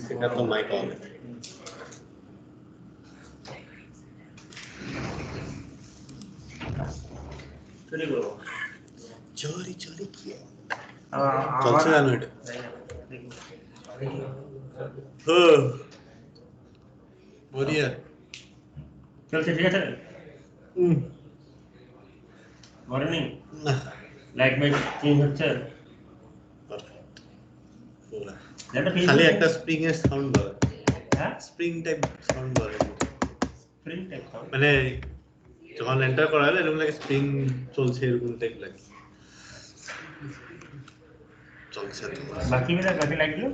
সেটা তো mic on চোরি চোরি কি চলছে জানো এটা বড়িয়া চলছে ঠিক আছে মর্নিং না লাইট মাইট চেঞ্জ হচ্ছে পুরা যেটা খালি একটা স্প্রিং এর সাউন্ড বলে হ্যাঁ স্প্রিং টাইপ সাউন্ড বলে স্প্রিং টাইপ মানে যখন এন্টার করা হলে এরকম লাগে স্প্রিং চলছে এরকম টাইপ লাগে চলছে তো বাকি লাইটগুলো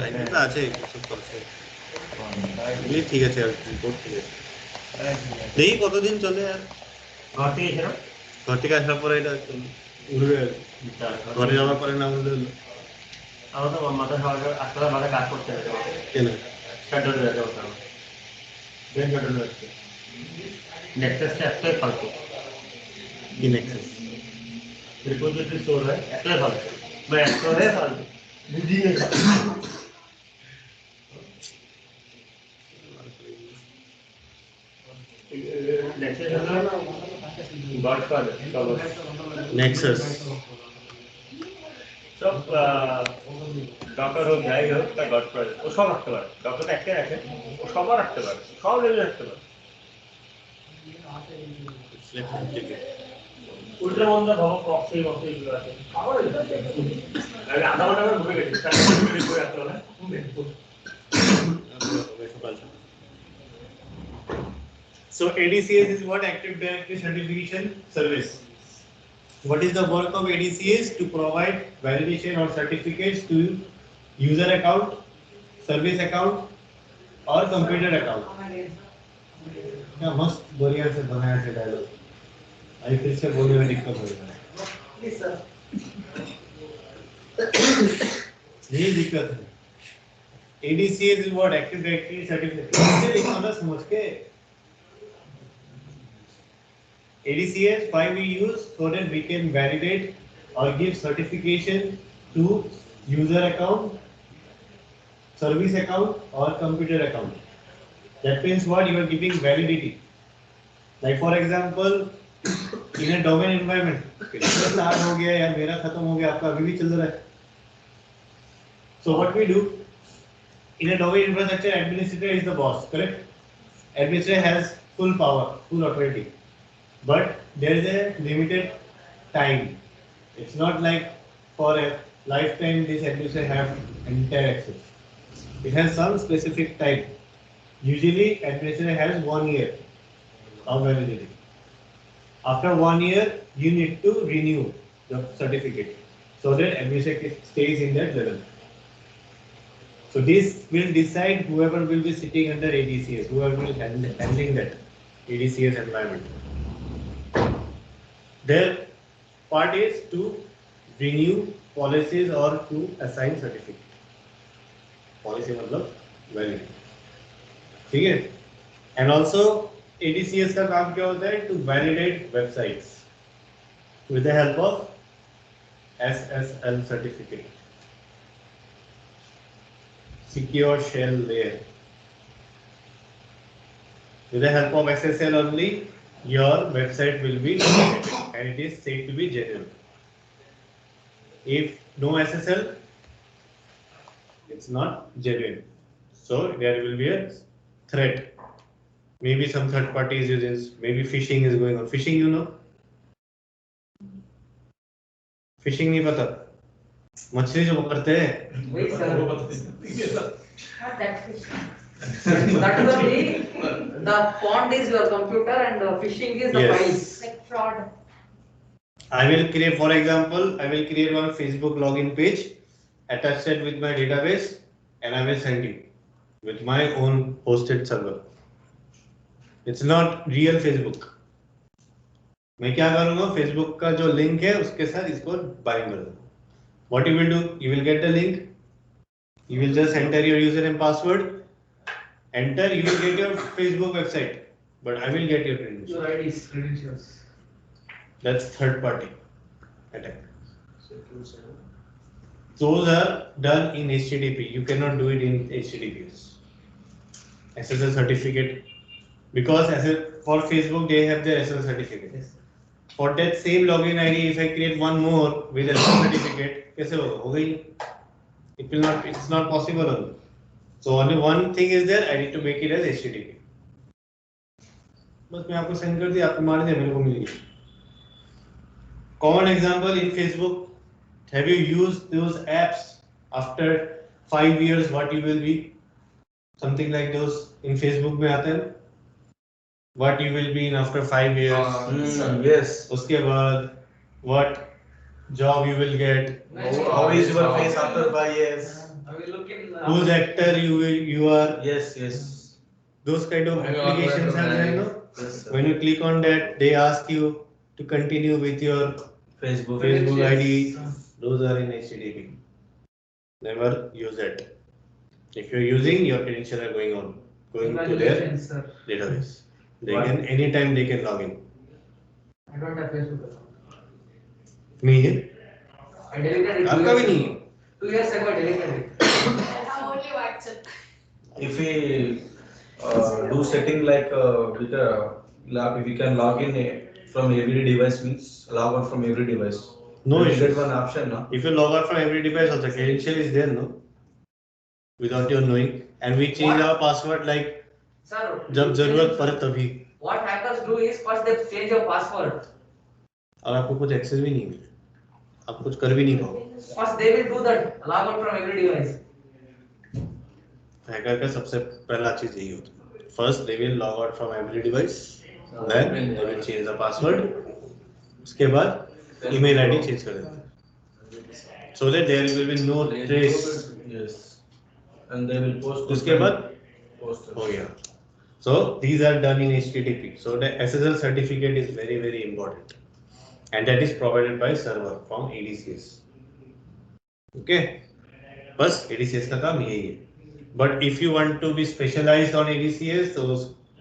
লাইনটা আছে কিছু চলছে এই ঠিক আছে আর রিপোর্ট ঠিক আছে দেখি কতদিন চলে আর ঘর থেকে এসে ঘর থেকে আসার পরে এটা উড়বে আর ঘরে যাওয়ার পরে না উড়লে হলো আমার তো মাথা সকালে আসলে মাথা কাজ করতে হবে কেন শটডাউন হয়ে যাবে ওটা ব্রেন শটডাউন হচ্ছে নেক্সাসটা একটাই ফালতু কি নেক্সাস রিপোর্ট যদি স্টোর হয় একটাই ফালতু মানে একটাই হয় ফালতু বুঝি নেই নেক্সাস সব ডক্টর হোক যাই হোক তার গড ফাদার ও সব রাখতে পারে ডক্টর তো একটাই রাখে ও সবার রাখতে পারে সব লেভেলে রাখতে পারে উল্টো মন্দা ভাবো প্রক্সি বক্সি এগুলো আছে আধা ঘন্টা করে ঘুরে গেছি তার করে আসতে হবে So ADCS is what? Active Directory Certification Service. What is the work of ADCS? To provide validation or certificates to user account, service account or computer account. क्या मस्त बढ़िया से बनाया है डायलॉग आई फिर से बोलने में दिक्कत हो रहा है यही दिक्कत है ADCS is what? Active Directory Certification इसे लिखना ना समझ के ADCS, why we use so that we can validate or give certification to user account, service account or computer account. That means what? You are giving validity. Like for example, in a domain environment, start हो गया या मेरा खत्म हो गया आपका अभी भी चल रहा है. So what we do in a domain infrastructure, administrator is the boss, correct? Administrator has full power, full authority. But there is a limited time. It's not like for a lifetime this administrator have entire access. It has some specific time. Usually administrator has 1 year of validity. After 1 year, you need to renew the certificate so that administrator stays in that level. So this will decide whoever will be sitting under ADCS, whoever will handling that ADCS environment. Their part is to renew policies or to assign certificate. Policy मतलब value. ठीक है? And also ADCS का काम क्या होता है? To validate websites with the help of SSL certificate. Secure Shell Layer. With the help of SSL only, your website will be validated and it is said to be genuine. If no SSL, it's not genuine. So there will be a threat. Maybe some third parties use this. Maybe phishing is going on. Phishing, you know? Phishing नहीं पता. मछली जो पकड़ते हैं. वही sir. That phishing. That is the pond is your computer and phishing is the files. Like fraud. I will create, for example, I will create one Facebook login page, attach it with my database, and I will send you with my own hosted server. It's not real Facebook. मैं क्या करूँगा? Facebook का जो link है उसके साथ इसको bind कर दूँ. What you will do? You will get the link. You will just enter your user and password. Enter. You will get your Facebook website, but I will get your credentials. Your IDs, credentials. That's third party attack. those are done in HTTP. You cannot do it in HTTPS. SSL certificate, because for Facebook they have their SSL certificate. Yes. For that same login ID, if I create one more with SSL certificate, कैसे होगा? होगा ही? It will not. It's not possible. So only one thing is there. I need to make it as HTTP. बस मैं आपको send कर दिया, आपको मार दिया, मेरे को मिल गया. Common example in Facebook. Have you used those apps after 5 years? What you will be? Something like those in Facebook में आते हैं. What you will be in after 5 years? Yes. उसके बाद what job you will get? How is your face after 5 years? I will look in. Whose actor you are? Yes, yes. Those kind of applications are there, no? Yes, sir. When you click on that, they ask you to continue with your Facebook. Facebook ID. Those are in HTTP. Never use it. If you're using, your credentials are going to their Congratulations, sir. database. They What? can anytime they can log in. I don't have Facebook account. नहीं है? I deleted it. आपका भी नहीं है? 2 years ago, I deleted it. I have only WhatsApp. If we do setting like if we can log in from every device, means log out from every device. No You issues. get one option, no? If you log out from every device, also credential is there, no? Without your knowing, and we change our password like Sir, जब जरूरत पड़े तभी. what hackers do is first they change your password. और आपको कुछ access भी नहीं मिले, आप कुछ कर भी नहीं पाओ. First they will do that, log out from every device. Hacker का सबसे पहला चीज यही होता है. First they will log out from every device, then they will change the password. उसके बाद email ID change कर देते हैं, so that there will be no trace. Yes. And they will post. उसके बाद post. हो गया. So these are done in HTTP. So the SSL certificate is very very important, and that is provided by server from ADCS. Okay, बस ADCS का काम यही है. But if you want to be specialized on ADCS, तो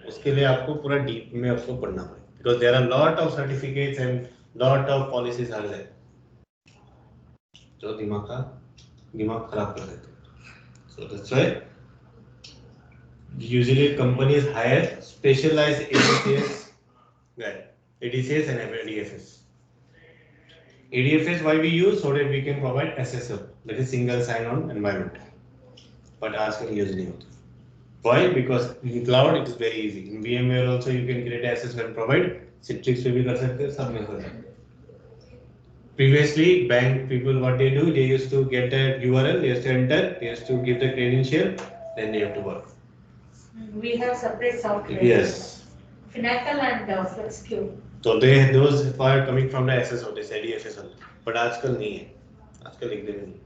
उसके लिए आपको पूरा deep में आपको पढ़ना पड़ेगा, because there are lot of certificates and lot of policies are there. जो दिमाग खराब कर देते हैं. So that's why usually companies hire specialized ADCS and ADFS. ADFS why we use, so that we can provide SSL, that is single sign-on environment. But आजकल use नहीं होता. Why? Because in cloud it is very easy. In VMware also you can create SSL and provide. Citrix पे भी कर सकते हैं, सब में कर सकते हैं. Previously, bank people what they do, they used to get the URL, they used to enter, they used to give the credential, then they have to work. We have separate software. Yes. Finacle and FlexCube. So those are coming from the SSO, this ADFS only. But आजकल नहीं है. आजकल लिख देंगे नहीं.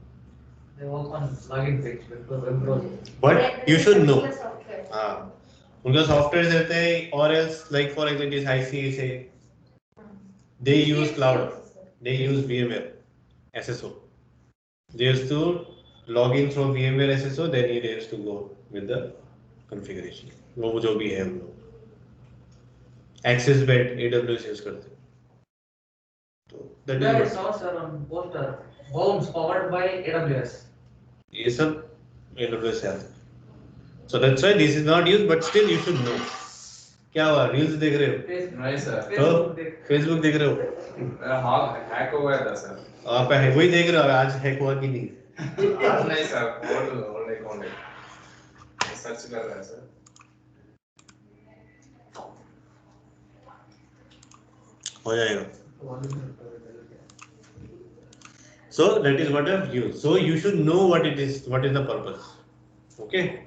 They work on login page because web browser. But you should know. Software. हाँ. उनका software रहते हैं, or else like for example this ICSA, they use cloud, they use VMware SSO. They used to log in through VMware SSO, then they used to go with the configuration. वो जो भी है हम लोग. Access bed AWS use करते हैं. तो that There is is also on poster. Homes powered by AWS. ये सब AWS से आते हैं. So that's why this is not used, but still you should know. क्या हुआ? Reels देख रहे हो? नहीं sir. तो Facebook देख. Facebook देख रहे हो? हाँ हैक हो गया था सर. आप वही देख रहे हो, आज हैक हुआ कि नहीं? आज नहीं सर. ऑनलाइन सर्च कर रहा है सर. हो जाएगा. So that is what I've used. So you should know what it is, what is the purpose. Okay.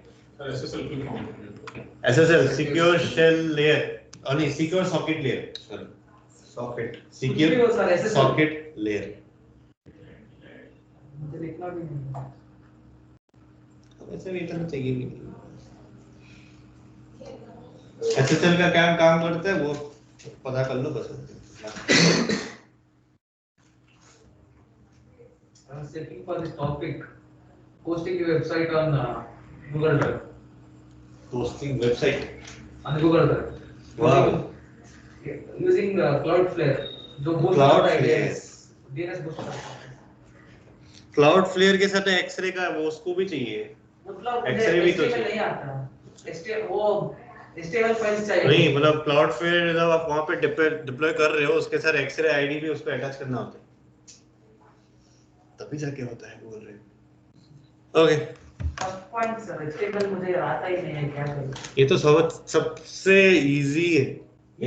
SSL, secure shell layer, only secure socket layer. Sorry. Socket. Secure कुछ भी हो sir, SSL. socket layer. मुझे लिखना भी नहीं. वैसे भी इतना चाहिए नहीं. SSL का क्या काम करता है वो पता कर लो बस. I was checking for this topic, posting a website on Google Drive. Posting website. On Google Drive. Wow. Using Cloudflare, जो boost Cloudflare. करता है DNS boost करता है. Cloudflare के साथ एक्सरे का वो उसको भी चाहिए मतलब X-ray भी तो HTML चाहिए। नहीं आता HTML फाइल्स चाहिए नहीं मतलब Cloudflare जब आप वहाँ पे डिप्लॉय कर रहे हो उसके साथ एक्सरे आईडी भी उसको अटैच करना होता है तभी जाके होता है बोल रहे okay first point sir HTML मुझे आता ही नहीं है क्या करूं ये तो सबसे इजी है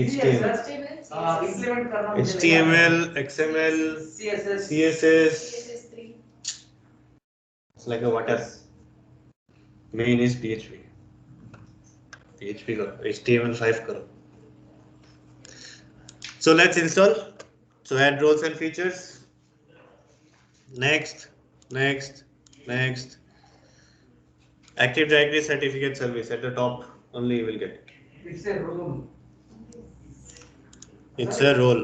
इजी है HTML सर इंप्लीमेंट करना मुझे नहीं HTML XML CSS CSS CSS3. it's like a what else main is PHP करो HTML5 करो so let's install so add roles and features next Active Directory certificate service at the top only you will get it. it's a rule It's a role.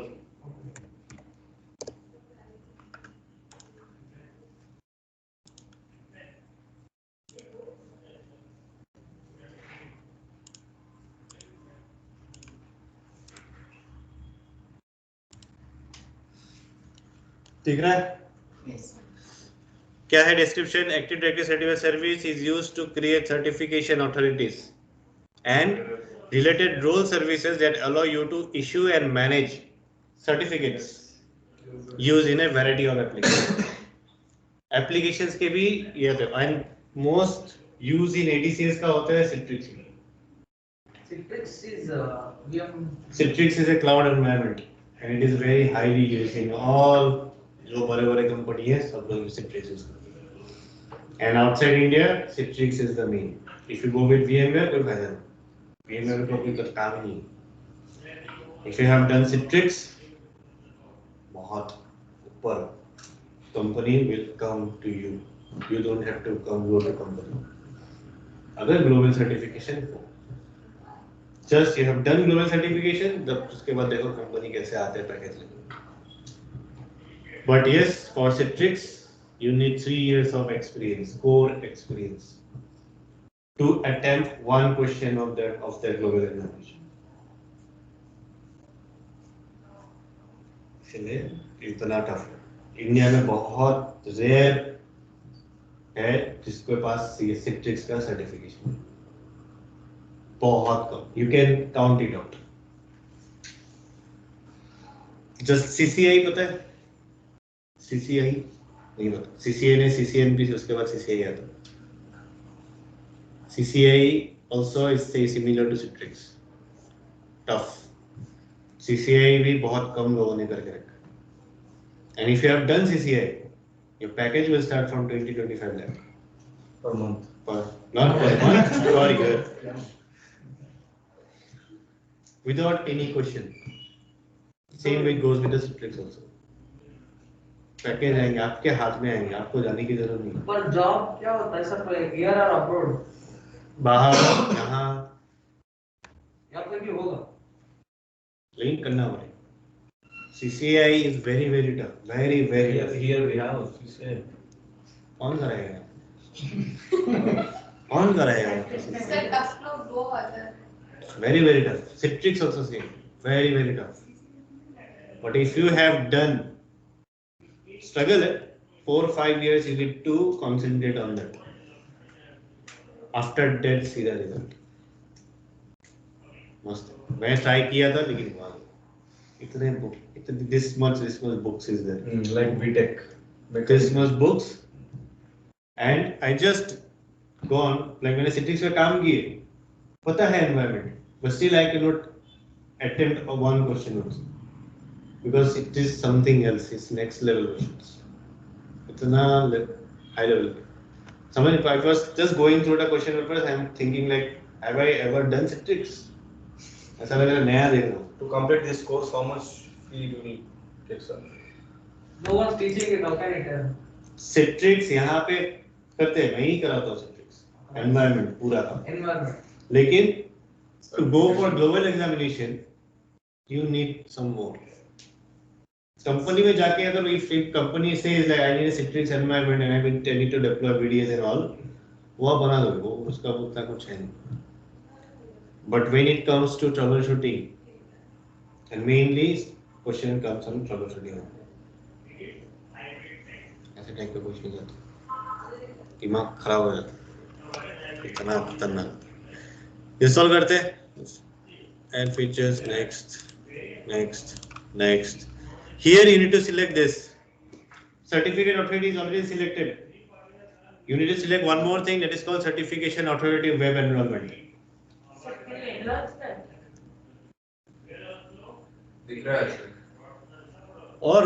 दिख रहा है क्या है description active directory certificate service is used to create certification authorities and related role services that allow you to issue and manage certificates used in a variety of applications. Applications के भी ये होते हैं and most used in ADCS का होता है Citrix. Citrix is VM Citrix is a cloud environment and it is very highly used in all जो बड़े-बड़े कंपनी है सब लोग Citrix use करते हैं. And outside India, Citrix is the main. If you go with VMware, कोई फायदा नहीं. VMware को कोई काम ही नहीं. If you have done Citrix, बहुत ऊपर company will come to you. You don't have to go to company. अगर global certification हो, just you have done global certification, तब उसके बाद देखो company कैसे आते हैं पैकेज लेके. But yes, for Citrix, you need 3 years of experience, core experience, to attempt one question of their global examination. इसलिए इतना टफ है. इंडिया में बहुत रेयर है जिसके पास Citrix का सर्टिफिकेशन. बहुत कम. You can count it out. Just CCI पता है? CCI नहीं पता. CCI ने CCNP से उसके बाद CCI आता. CCI also is say similar to Citrix. Tough. CCI भी बहुत कम लोगों ने करके रखा. And if you have done CCI, your package will start from 20-25 lakh per month. not per month, per year. Without any question. Same way goes with the Citrix also. Package आएंगे आपके हाथ में आएंगे आपको जाने की जरूरत नहीं. पर जॉब क्या होता है सर हियर और अब्रॉड बाहर यहाँ या पे भी होगा लिंक करना पड़ेगा. CCI is very tough, very Here we have CCI. कौन कराएगा? कौन कराएगा? Sir, tough लोग वो आता है. Very tough. Citrix also same, very tough. But if you have done struggle 4-5 years, you need to concentrate on that. After that, see the result. मस्त. मैं ट्राई किया था लेकिन वहाँ इतने book this much books is there. Like BTech. This much books and I just gone like मैंने Citrix पे काम किए पता है environment but still I cannot attempt one question also because it is something else. It's next level questions. इतना high level. Someone if I was just going through the question papers, I am thinking like have I ever done Citrix? ऐसा लग रहा है नया देख रहा हूँ. To complete this course, how much fee do we get, sir? no one's teaching it how can it Citrix यहाँ पे करते हैं मैं ही कराता हूँ Citrix environment पूरा का. environment लेकिन to go for global examination you need some more. Company में जाके अगर if company says that I need a Citrix environment and I need to deploy VDS and all वो आप बना दोगे वो उसका उतना कुछ है नहीं. But when it comes to troubleshooting and mainly question comes on troubleshooting. ऐसे टाइप के क्वेश्चन आते हैं, दिमाग खराब हो जाता है, इतना खतरनाक। ये सॉल्व करते हैं। Add features, next. Here you need to select this. Certificate authority is already selected. You need to select one more thing, that is called certification authority web enrollment. दिख रहा है और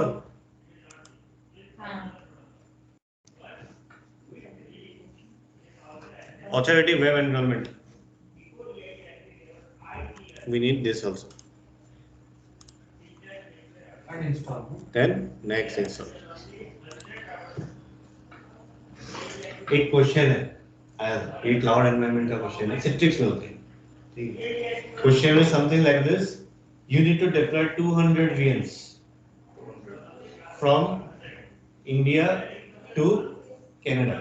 authority web enrollment. We need this also. And install. Then next install. एक question है, ये cloud environment का question है, Citrix में होते हैं, ठीक है। Question is something like this, you need to deploy 200 VMs from India to Canada.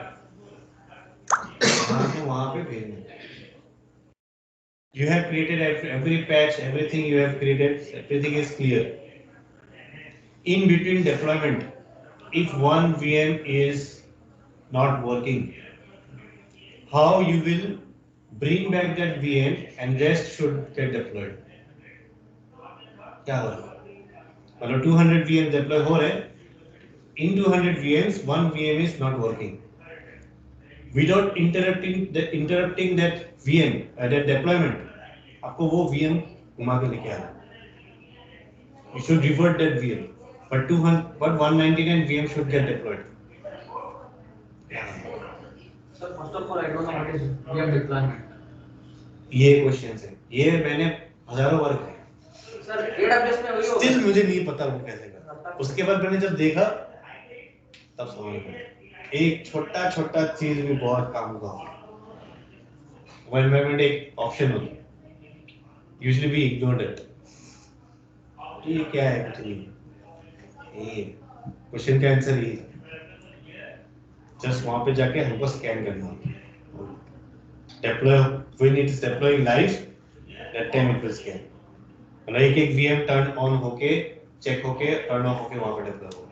वहाँ से वहाँ पे भेजना है। You have created every patch, everything you have created, everything is clear. In between deployment, if one VM is not working, how you will bring back that VM and rest should get deployed? क्या होगा? मतलब 200 VM deploy हो रहे हैं, in 200 VMs, one VM is not working. Without interrupting that VM, that deployment, आपको वो VM घुमा के लेके आना. You should revert that VM, but 199 VM should get deployed. Sir, first of all, I don't know what is VM deployment. ये question है, ये मैंने हजारों बार किया. Sir, AWS में वही होगा. Still मुझे नहीं पता वो कैसे करता. उसके बाद मैंने जब देखा, तब समझ में आया. एक छोटा छोटा चीज भी बहुत काम का. When environment एक ऑप्शन होता है. Usually we ignored it. ये क्या है कुछ नहीं. ये क्वेश्चन का आंसर ये. Just वहाँ पे जाके हमको स्कैन करना. Deploy when it is deploying live, that time it will scan. मतलब एक VM turn on होके check होके turn off होके वहाँ पे deploy होगा.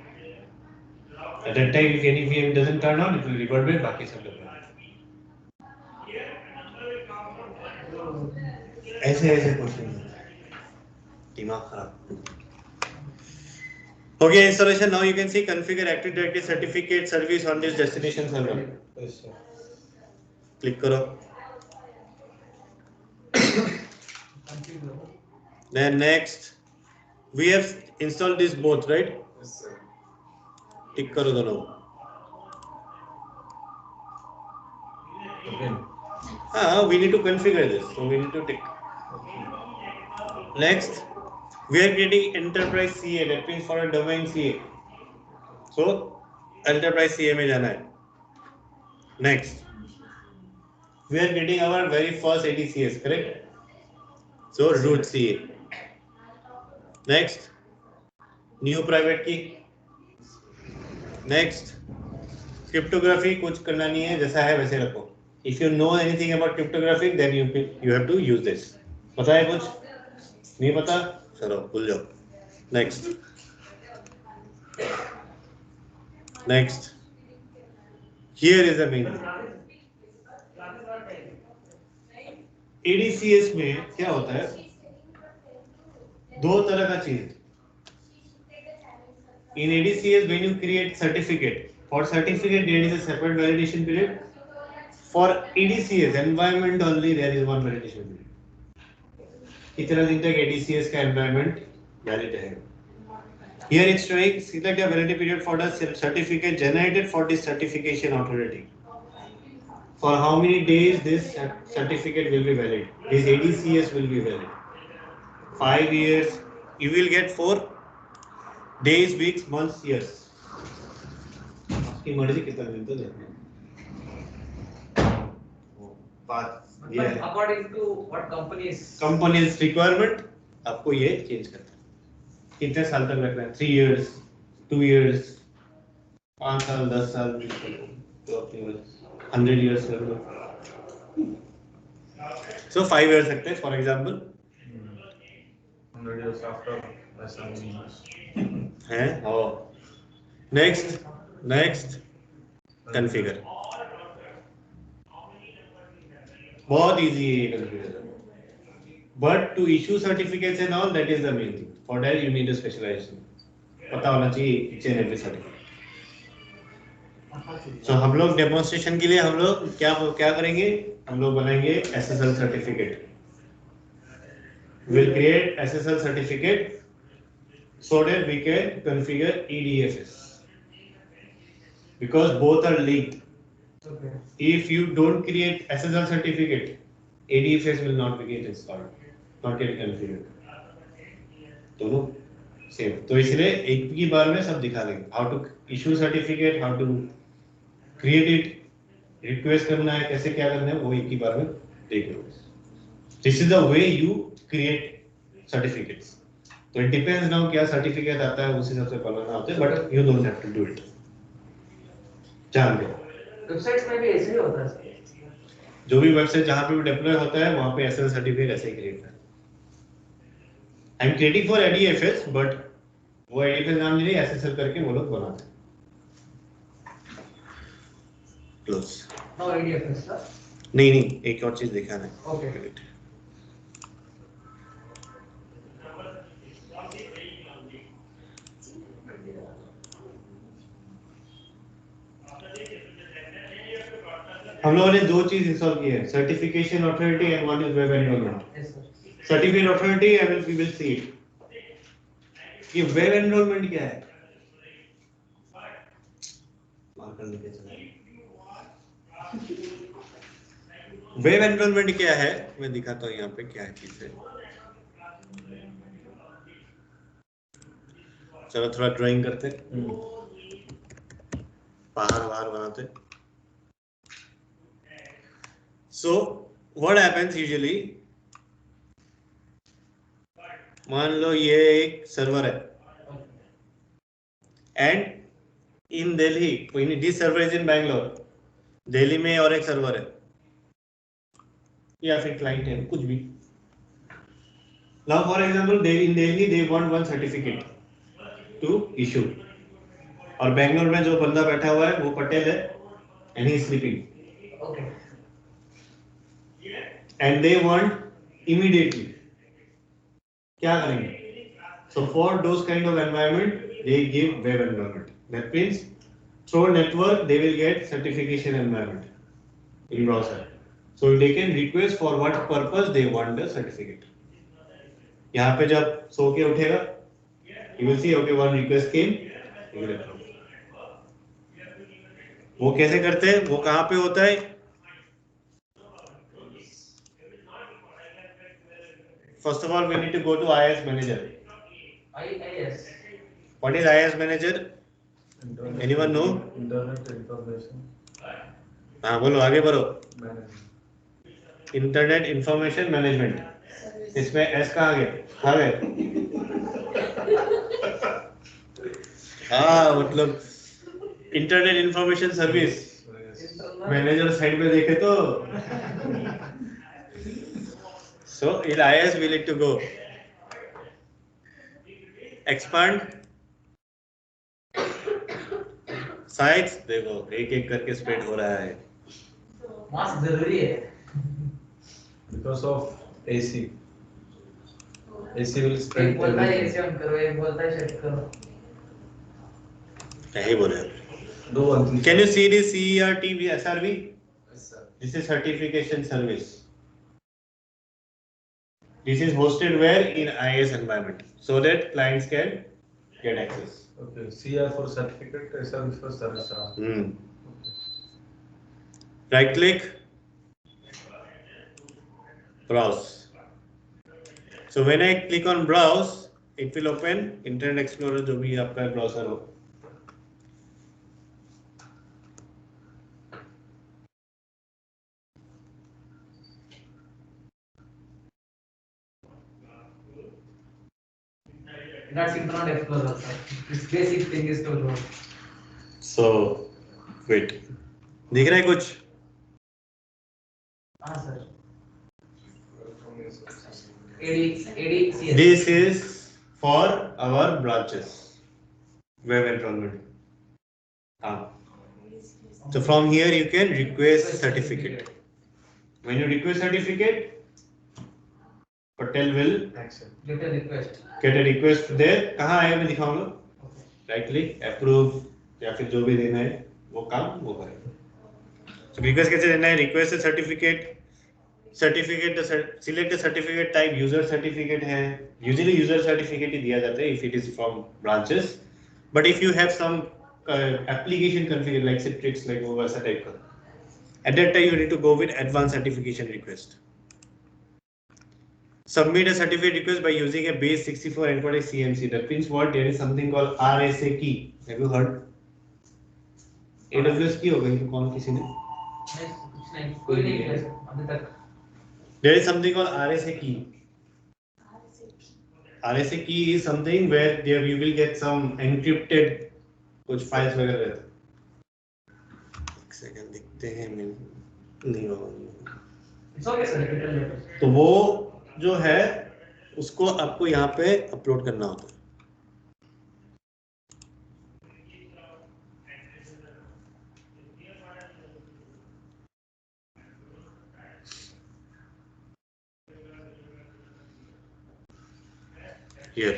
At that time if any VM doesn't turn on, it will revert back, बाकी सब deploy. ऐसे क्वेश्चन दिमाग खराब. Okay, installation. Now you can see configure Active Directory certificate service on this destination server. Yes, sir. Click करो. Then next, we have installed this both, right? Yes, sir. Tick करो दोनों. Okay. We need to configure this, so we need to tick. Next, we are creating enterprise CA, that means for a domain CA. So enterprise CA में जाना है. Next, we are getting our very first ADCS, correct? So root CA. Next, new private key. Next, cryptography कुछ करना नहीं है, जैसा है वैसे रखो. If you know anything about cryptography, then you have to use this. पता है कुछ? नहीं पता? चलो भूल जाओ. Next. Next. Here is the main thing. ADCS में क्या होता है? दो तरह का चीज. In ADCS, when you create certificate, for certificate there is a separate validation period. For ADCS environment only there is one validation period. कितना दिन तक ADCS का environment valid है? Here it's showing select a validity period for the certificate generated for this certification authority. For how many days this certificate will be valid? This ADCS will be valid. 5 years. You will get 4 days, weeks, months, years. आपकी मर्जी कितना दिन तक देखना. बात ये है. According to what companies? Company's requirement आपको ये चेंज करना है. कितने साल तक रखना है? 3 years, 2 years, 5 साल, 10 साल, 20 साल, तो अपनी मर्जी. 100 years कर लो. So 5 years रखते हैं, for example. 100 years after my son is. है. और next नेक्स्ट कॉन्फ़िगर, बहुत इजी है ये configure, but to issue certificates and all that is the main thing, for that you need a specialisation, पता होना चाहिए each and every certificate. So हम लोग डेमोन्स्ट्रेशन के लिए हम लोग क्या करेंगे, हम लोग बनाएंगे SSL certificate, will create SSL certificate so that we can configure EDFS, because both are linked. Okay. If you don't create SSL certificate, ADFS will not be get installed, not get configured, दोनों same. तो इसलिए एक ही बार में सब दिखा देंगे, how to issue certificate, how to create it, request करना है कैसे क्या करना है, वो एक ही बार में देख लो। This is the way you create certificates. तो इट डिपेंड्स नाउ क्या सर्टिफिकेट आता है उस हिसाब से बनाना होता है, but you don't have to do it, जान लो। वेबसाइट्स में भी ऐसे ही होता है सर? जो भी वेबसाइट जहां पे भी डिप्लॉय होता है वहां पे एसएसएल सर्टिफिकेट ऐसे ही क्रिएट है। I am creating for ADFS, but वो एडीएफएस नाम नहीं, एसएसएल करके वो लोग बनाते हैं। क्लोज। No ADFS sir? नहीं, एक और चीज दिखाना है। ओके। हम लोगों ने दो चीज इंस्टॉल की है, certification authority and one is web enrolment. Yes sir. Certificate authority and we will see it. ये वेब एनरोलमेंट क्या है? मार्कर लेके चला। वेब एनरोलमेंट क्या है मैं दिखाता हूँ यहाँ पे क्या चीज है। चलो थोड़ा ड्राइंग करते, पहाड़ बनाते। So what happens usually, मान लो ये एक सर्वर है and in Delhi, this server is in Bangalore, Delhi में और एक सर्वर है या फिर क्लाइंट है कुछ भी। Now for example in Delhi they want one certificate to issue, और बैंगलोर में जो बंदा बैठा हुआ है वो पटेल है and he is sleeping. Okay. And they want immediately, क्या करेंगे? So for those kind of environment they give web environment. That means through network they will get certification environment in browser. So they can request for what purpose they want the certificate. यहाँ पे जब सो के उठेगा you will see okay one request came, you will approve. वो कैसे करते हैं, वो कहाँ पे होता है? First of all, we need to go to IIS Manager. IIS. What is IIS Manager? Anyone know? Internet information हाँ बोलो, आगे बढ़ो। management. इंटरनेट इंफॉर्मेशन मैनेजमेंट, इसमें एस कहाँ गए? हाँ मतलब internet information service manager side पे देखे तो so in IIS we need to go expand sites। देखो एक एक करके स्प्रेड हो रहा है। मास्क जरूरी है Because of AC will एक spread बोलता है everything. ऐसे ऑन करो, एक बोलता है शट करो। क्या ही बोले? Do one thing. Can you see this CERT SRV? Yes, sir. This is certification service. This is hosted where in IIS environment, so that clients can get access. Okay. CR for certificate, SR is for service. Right click, browse. So when I click on browse, it will open Internet Explorer, जो भी आपका browser हो। That's Internet Explorer sir. This basic thing is to know. So wait, दिख रहा है कुछ? हाँ sir. ADCS. This is for our branches, web enrollment. So from here you can request certificate. When you request certificate, Patel will Get a request. get a request there. कहाँ आएगा मैं दिखाऊंगा. Rightly approve या फिर जो भी देना है वो काम वो करेगा. So request कैसे देना है? Request a certificate. Certificate select a certificate type. User certificate है. Usually user certificate ही दिया जाता है if it is from branches. But if you have some application configured like Citrix like वो वैसा type का. At that time you need to go with advanced certification request. Submit a certificate request by using a base 64 encoded CMC. That means what? There is something called RSA key. Have you heard? AWS की होगा ये कौन किसी ने? कुछ नहीं कोई नहीं किया अभी तक. There is something called RSA key. RSA key is something where there you will get some encrypted कुछ files वगैरह रहते हैं. एक सेकंड देखते हैं नहीं होगा. It's okay sir, capital letters. तो वो जो है उसको आपको यहाँ पे अपलोड करना होता है. Here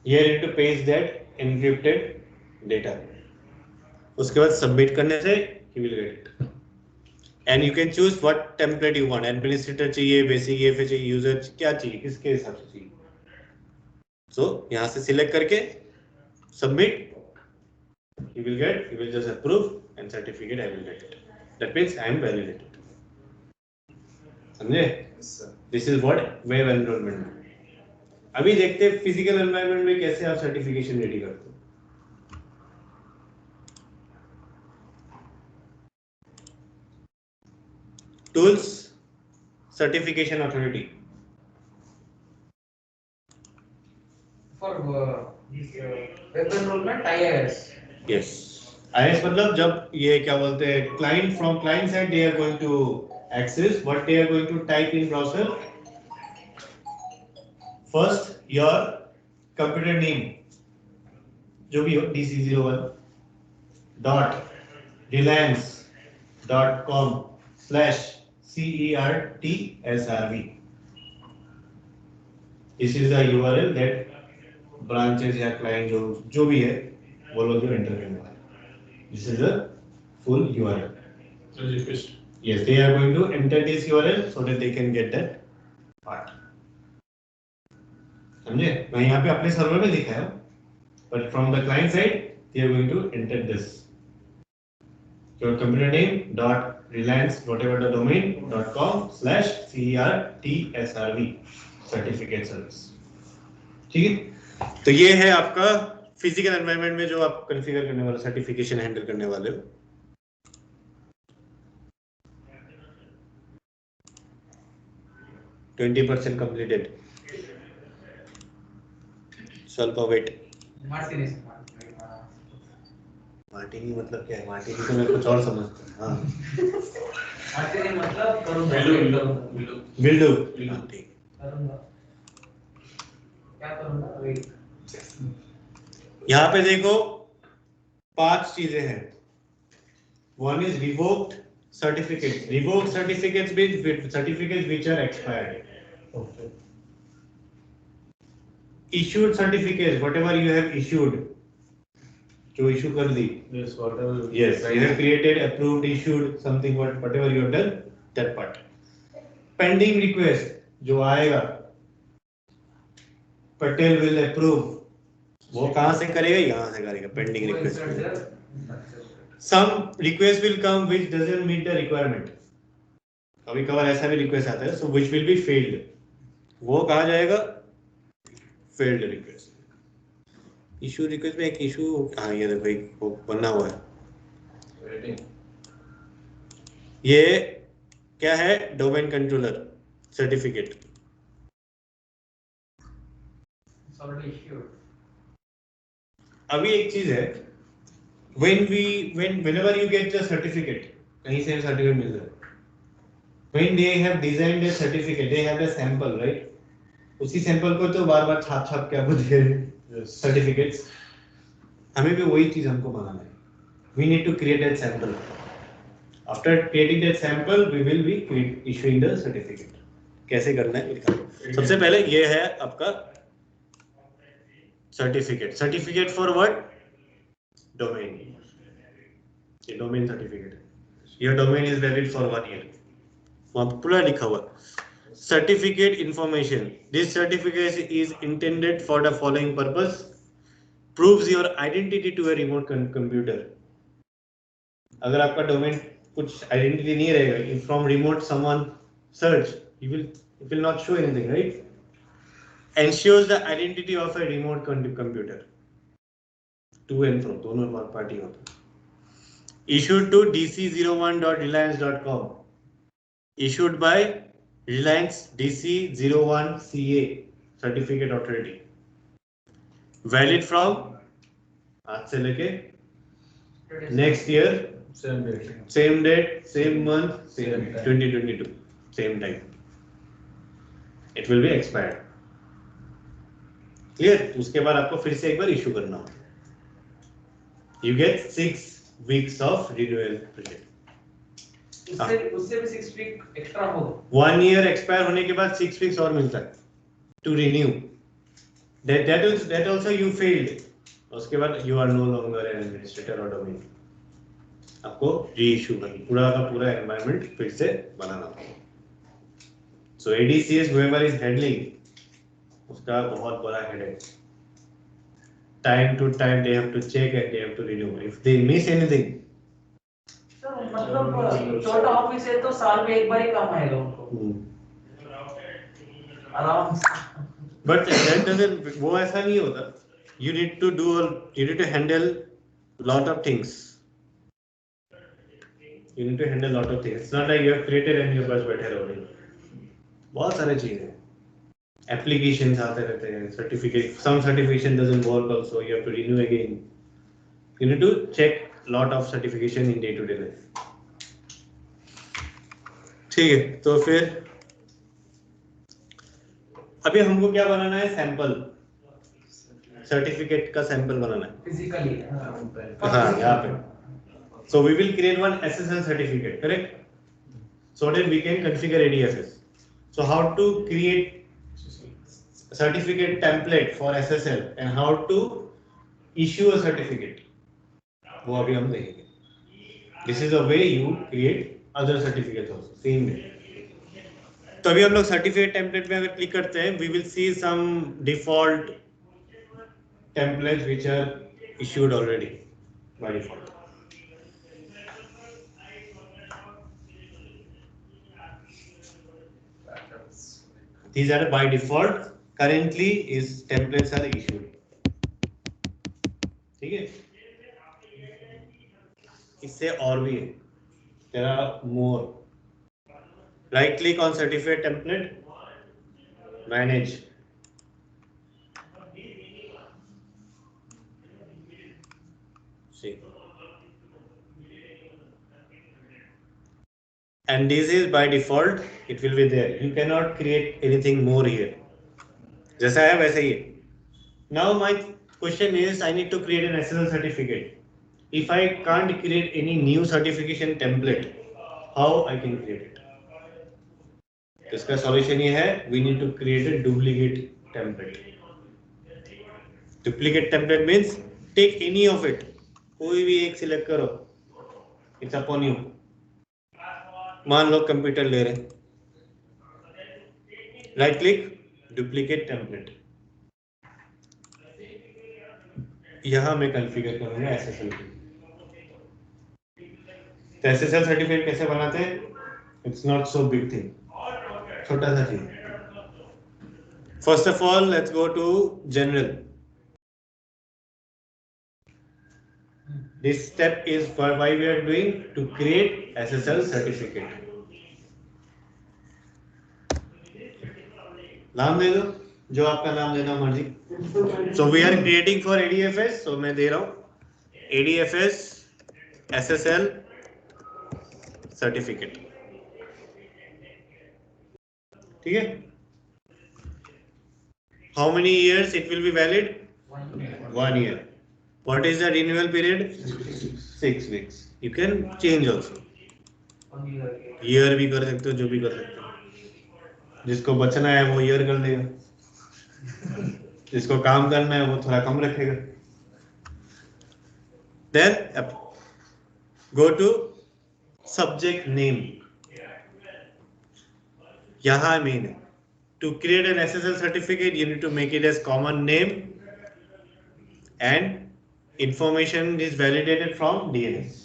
you need to paste that encrypted data. उसके बाद सबमिट करने से he will get it. And you can choose what template you want. Administrator चाहिए, basic EFA चाहिए, user क्या चाहिए, किसके हिसाब से चाहिए. So यहाँ से select करके submit, you will just approve and certificate I will get it. That means I am validated. समझे? This is what web enrollment. अभी देखते हैं physical environment में कैसे आप certification ready करते हो. Tools, certification authority. For this web enrollment IIS. Yes. IIS मतलब जब ये क्या बोलते हैं client from client side they are going to access what they are going to type in browser. First your computer name जो भी हो DC01 dot reliance.com/CERTSRV. This is the URL that branches या client जो भी है वो लोग जो enter करने वाले. This is the full URL. Yes, they are going to enter this URL so that they can get that part. समझे? मैं यहाँ पे अपने सर्वर में लिखा है, but from the client side they are going to enter this. Your computer name dot reliance whatever the domain .com/CERTSRV certificate service. ठीक है? तो ये है आपका फिजिकल एनवायरनमेंट में जो आप कॉन्फ़िगर करने वाले सर्टिफिकेशन हैंडल करने वाले हो. %20 completed. स्वल्प वेट. मार्टिनी मतलब क्या है? मार्टिनी तो मैं कुछ और समझता हूँ. हाँ. मार्टिनी मतलब करूँगा. Will do. ठीक. करूँगा. क्या करूँगा? वेट. यहाँ पे देखो 5 चीजें हैं. One is revoked certificates. Revoked certificates means certificates which are expired. Okay. Issued certificates, whatever you have issued, जो issue कर दी. Yes, whatever. Yes, you have created, approved, issued something whatever you have done, that part. Pending request, जो आएगा, Patel will approve. वो कहाँ से करेगा? यहाँ से करेगा. Pending request. Some request will come which doesn't meet the requirement. कभी कभार ऐसा भी request आता है, so which will be failed. वो कहाँ जाएगा? Failed request. Issue request में एक issue हाँ ये देखो एक वो बना हुआ है. ये क्या है? Domain controller certificate. It's already issued. अभी एक चीज है. Whenever you get the certificate, कहीं से भी certificate मिल जाए. When they have designed a certificate, they have a sample, right? उसी sample को तो बार-बार छाप-छाप के आपको दे रहे हैं certificates. हमें भी वही चीज हमको बनाना है. We need to create that sample. After creating that sample, we will be issuing the certificate. कैसे करना है दिखा. सबसे पहले ये है आपका certificate. Certificate for what? Domain. ये डोमेन सर्टिफिकेट है. Your domain is valid for 1 year. वहाँ पूरा लिखा हुआ. Certificate information. This certificate is intended for the following purpose. Proves your identity to a remote computer. अगर आपका डोमेन कुछ identity नहीं रहेगा, from remote someone search, it will not show anything, right? Ensures the identity of a remote computer. To and from, दोनों party होता. Issued to dc01.reliance.com. Issued by Reliance DC01 CA Certificate Authority. Valid from आज से लेके next year, Same date. same date, same month, same 2022, same time. It will be expired. Clear? उसके बाद आपको फिर से एक बार इशू करना होगा. You get 6 weeks of renewal period. उससे भी 6 वीक एक्स्ट्रा हो. 1 year expire होने के बाद 6 weeks और मिलता है to renew. That also you failed. उसके बाद you are no longer an administrator or domain. आपको रीइश्यू करना, पूरा का पूरा एनवायरनमेंट फिर से बनाना होगा. So ADCS whoever is handling, उसका बहुत बड़ा headache. Time to time they have to check and they have to renew. If they miss anything, मतलब छोटा ऑफिस है तो साल में एक बार ही काम आएगा उनको. आराम से. but that doesn't, वो ऐसा नहीं होता. You need to handle lot of things. You need to handle lot of things. It's not like you have created and you बस बैठे रहोगे. बहुत सारे चीजें हैं. Applications आते रहते हैं. Certificate, some certification doesn't work also. You have to renew again. You need to check lot of certification in day-to-day life. ठीक है, तो फिर अभी हमको क्या बनाना है? सैंपल. सर्टिफिकेट का सैंपल बनाना है. फिजिकली. हाँ, यहाँ पे. So we will create one SSL certificate, correct? So that we can configure ADFS. So how to create certificate template for SSL and how to issue a certificate, वो अभी हम देखेंगे. This is the way you create other certificates also, same way. तो अभी हम लोग certificate template में अगर क्लिक करते हैं, we will see some default templates which are issued already by default. These are by default. Currently, is templates are issued. ठीक है? इससे और भी है. There are more. Right click on certificate template. Manage. See. And this is by default, it will be there. You cannot create anything more here. जैसा है वैसे ही है. Now my question is, I need to create an SSL certificate. If I can't create any new certification template, how I can create it? इसका solution ये है, we need to create a duplicate template. Duplicate template means take any of it. कोई भी एक select करो. It's upon you. मान लो computer ले रहे हैं. Right click, duplicate template. यहां मैं कॉन्फ़िगर करूंगा SSL. तो SSL सर्टिफिकेट कैसे बनाते हैं? It's not so big thing, छोटा सा चीज. First of all let's go to general. This step is for why we are doing to create SSL certificate. नाम दे दो, जो आपका नाम देना मर्जी. So we are creating for ADFS, so मैं दे रहा हूँ ADFS SSL certificate. ठीक है? How many years it will be valid? 1 year. What is the renewal period? 6 weeks. You can change also. Year भी कर सकते हो, जो भी कर सकते हो. जिसको बचना है वो year कर लेगा. जिसको काम करना है वो थोड़ा कम रखेगा. Then go to subject name. यहाँ main है. To create an SSL certificate, you need to make it as common name and information is validated from DNS.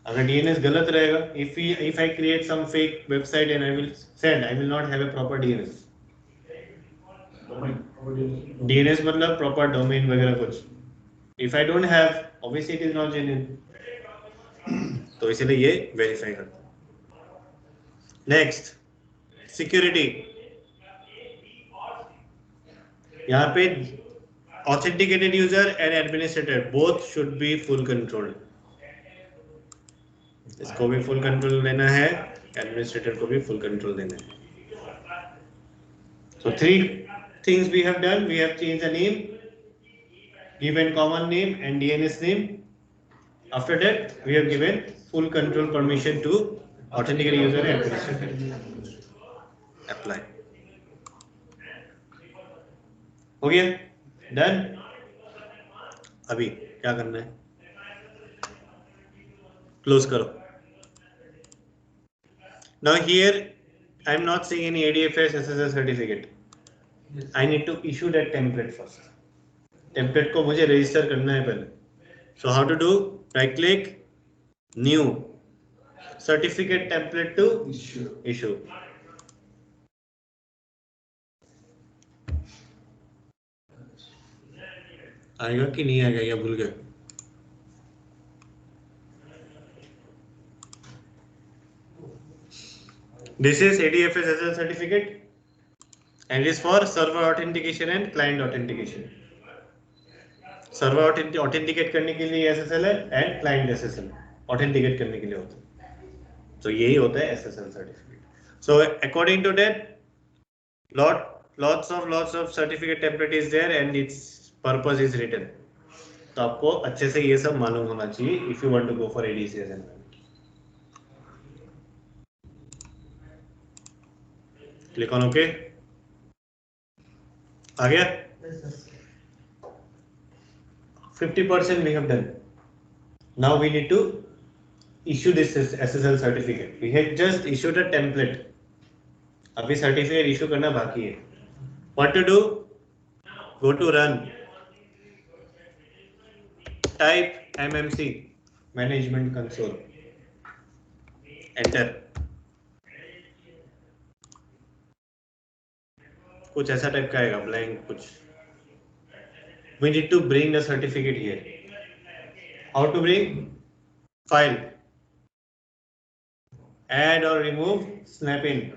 अगर DNS गलत रहेगा, if I create some fake website and I will send, I will not have a proper DNS. DNS मतलब proper domain वगैरह कुछ. If I don't have, obviously it is not genuine. तो इसलिए ये verify करता हूँ. Next, security. यहाँ पे authenticated user and administrator both should be full controlled. इसको भी full control लेना है, administrator को भी full control देना है. So 3 things we have done. We have changed the name, given common name and DNS name. After that, we have given full control permission to authenticated user and administrator. Apply. हो गया? Done. अभी क्या करना है? Close करो. Now here, I am not saying any ADFS SSL certificate. I need to issue that template first. Template को मुझे register करना है पहले. So how to do? Right click, new, certificate template to issue. आएगा कि नहीं आएगा या भूल गए? This is ADFS SSL certificate and it is for server authentication and client authentication. Server authenticate करने के लिए SSL है and client SSL authenticate करने के लिए होता है. तो यही होता है SSL certificate. So according to that, lots of certificate template is there and its purpose is written. तो आपको अच्छे से ये सब मालूम होना चाहिए if you want to go for ADCS environment. Click on OK. आ गया? 50% we have done. Now we need to issue this SSL certificate. We have just issued a template. अभी certificate issue करना बाकी है. What to do? Go to run. Type MMC, Management Console. Enter. कुछ ऐसा type का आएगा, blank कुछ. We need to bring the certificate here. How to bring? File. Add or remove, snap in.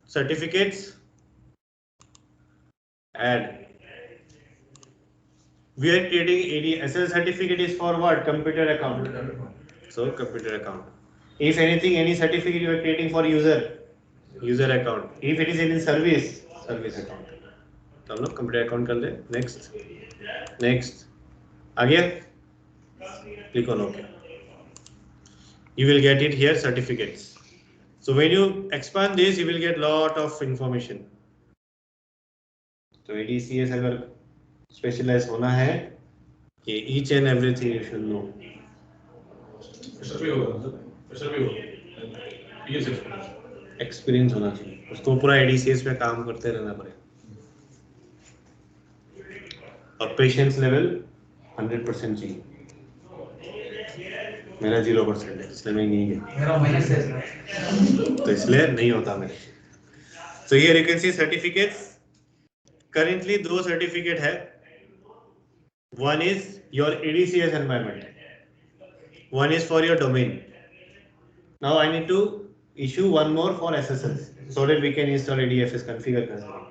Certificates. Add. We are creating ADSL certificate is for what? Computer account. So computer account. If anything, any certificate you are creating for user account. If it is in service account. तो हम लोग computer account कर ले. Next आ गया. Click on okay. You will get it here, certificates. So when you expand this, you will get lot of information. तो ADCS अगर specialise होना है कि each and everything you should know. Experience होना चाहिए. उसको पूरा ADCS पे काम करते रहना पड़ेगा. और पेशेंस लेवल 100% चाहिए. मेरा 0% है, इसलिए मैं नहीं गया. तो इसलिए नहीं होता मेरे. So here you can see certificates. Currently 2 certificate है. One is your ADCS environment. One is for your domain. Now I need to issue one more for SSL so that we can install ADFS configure कर सकें.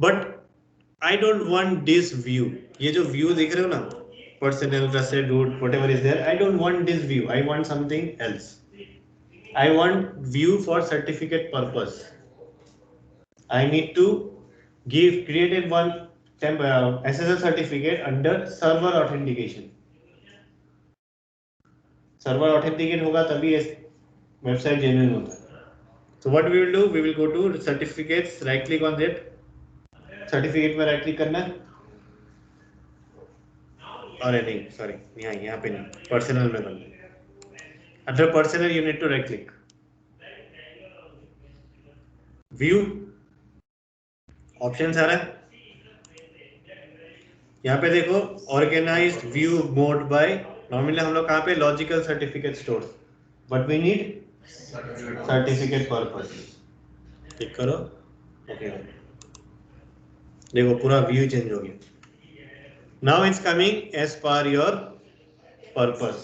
But I don't want this view. ये जो view दिख रहे हो ना, personal, trusted, root, whatever is there, I don't want this view. I want something else. I want view for certificate purpose. I need to created one SSL certificate under server authentication. Server authenticate होगा तभी website genuine होता है. So what we will do, we will go to certificates, right click on that, certificate में right click करना है. अरे नहीं sorry, यहाँ पे नहीं, पर्सनल में करना है. Under personal you need to right click, view option आ रहा है. यहाँ पे देखो organised view mode by, normally हम लोग कहाँ पे logical certificate store, but we need certificate purpose. Click करो, ओके देखो पूरा व्यू चेंज हो गया. Now it's coming as per your purpose.